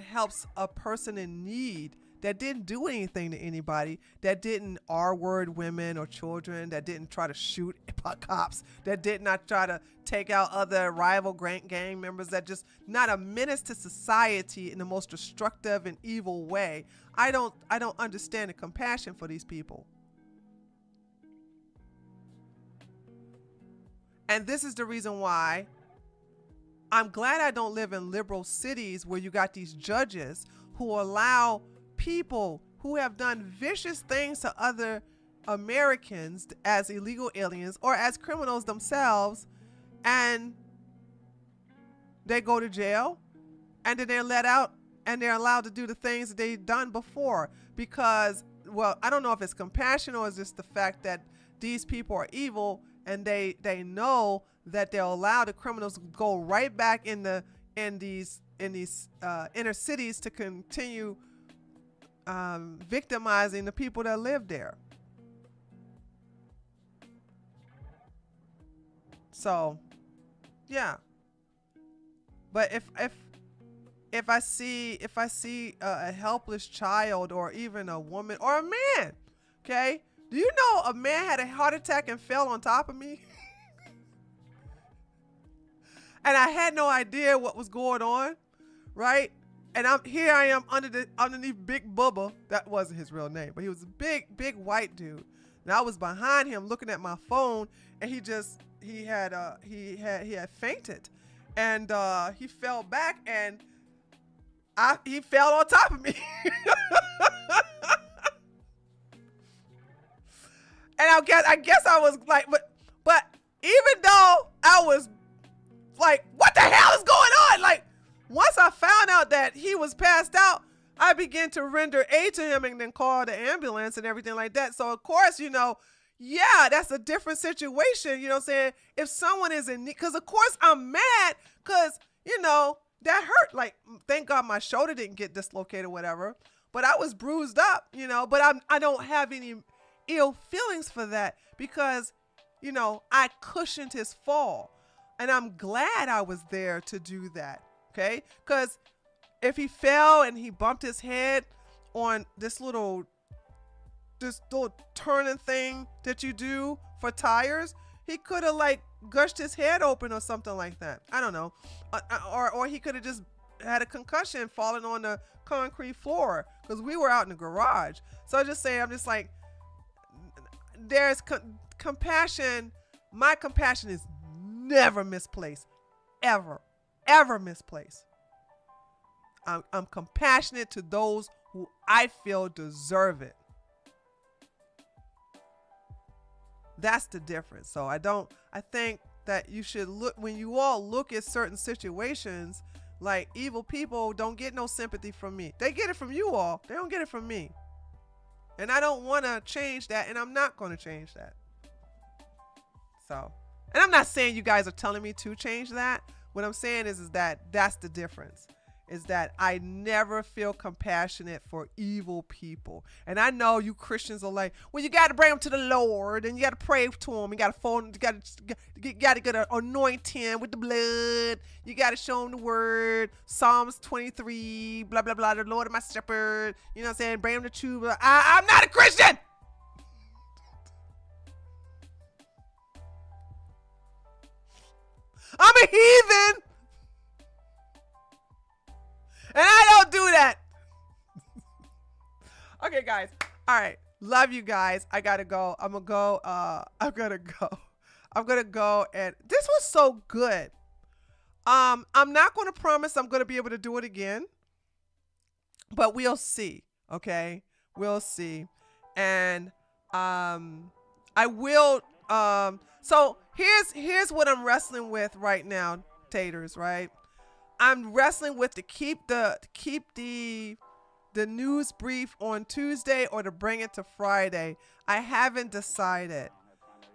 helps a person in need that didn't do anything to anybody, that didn't R-word women or children, that didn't try to shoot cops, that did not try to take out other rival gang members, that just not a menace to society in the most destructive and evil way, I don't understand the compassion for these people. And this is the reason why I'm glad I don't live in liberal cities where you got these judges who allow people who have done vicious things to other Americans as illegal aliens or as criminals themselves, and they go to jail, and then they're let out and they're allowed to do the things that they've done before because, well, I don't know if it's compassion or it's just the fact that these people are evil and they know that they'll allow the criminals to go right back in these inner cities to continue victimizing the people that live there. So, yeah. But if I see a helpless child or even a woman or a man, okay? Do you know a man had a heart attack and fell on top of me? And I had no idea what was going on, right? And I am underneath Big Bubba. That wasn't his real name, but he was a big white dude. And I was behind him looking at my phone, and he had fainted, and he fell back, and he fell on top of me. And I guess I was like, but even though I was like, what the hell is going on? Like, once I found out that he was passed out, I began to render aid to him and then call the ambulance and everything like that. So of course, yeah, that's a different situation. You know what I'm saying? If someone is in need, because of course I'm mad because, that hurt. Like, thank God my shoulder didn't get dislocated or whatever, but I was bruised up, but I don't have any ill feelings for that because, I cushioned his fall, and I'm glad I was there to do that. Okay. Because if he fell and he bumped his head on this little turning thing that you do for tires, he could have like gushed his head open or something like that. I don't know. Or he could have just had a concussion falling on the concrete floor because we were out in the garage. So I'm just like, there's compassion. My compassion is never misplaced. Ever misplaced. I'm compassionate to those who I feel deserve it. That's the difference. So I think that you should look, when you all look at certain situations, like evil people don't get no sympathy from me. They get it from you all. They don't get it from me. And I don't want to change that, and I'm not going to change that. So, and I'm not saying you guys are telling me to change that. What I'm saying is that that's the difference. Is that I never feel compassionate for evil people. And I know you Christians are like, well, you got to bring them to the Lord and you got to pray to him. You got to get an anointing with the blood. You got to show them the word. Psalms 23, blah, blah, blah. The Lord is my shepherd. You know what I'm saying? Bring them to truth. I'm not a Christian. I'm a heathen. And I don't do that. Okay, guys. All right. Love you guys. I gotta go. I'm gonna go. And this was so good. I'm not gonna promise I'm gonna be able to do it again, but we'll see. Okay, we'll see. And I will. So here's what I'm wrestling with right now, taters. Right. I'm wrestling with to keep the news brief on Tuesday or to bring it to Friday. I haven't decided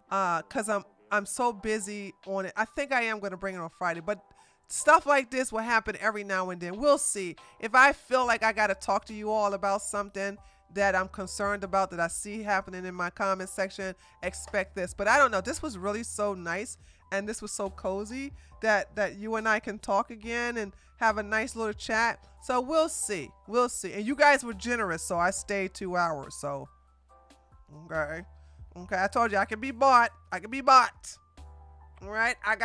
because I'm so busy on it. I think I am going to bring it on Friday, but stuff like this will happen every now and then. We'll see. If I feel like I got to talk to you all about something that I'm concerned about that I see happening in my comment section, expect this. But I don't know. This was really so nice. And this was so cozy that you and I can talk again and have a nice little chat. So we'll see. We'll see. And you guys were generous, so I stayed 2 hours. So, okay. I told you I can be bought. I can be bought. All right. I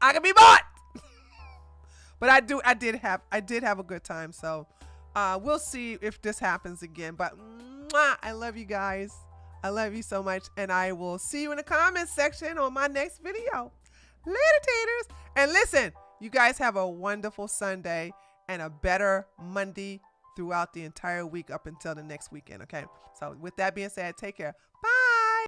can be bought. But I did have a good time. So, we'll see if this happens again. But I love you guys. I love you so much, and I will see you in the comments section on my next video. Later, taters. And listen, you guys have a wonderful Sunday and a better Monday throughout the entire week up until the next weekend, okay? So with that being said, take care. Bye.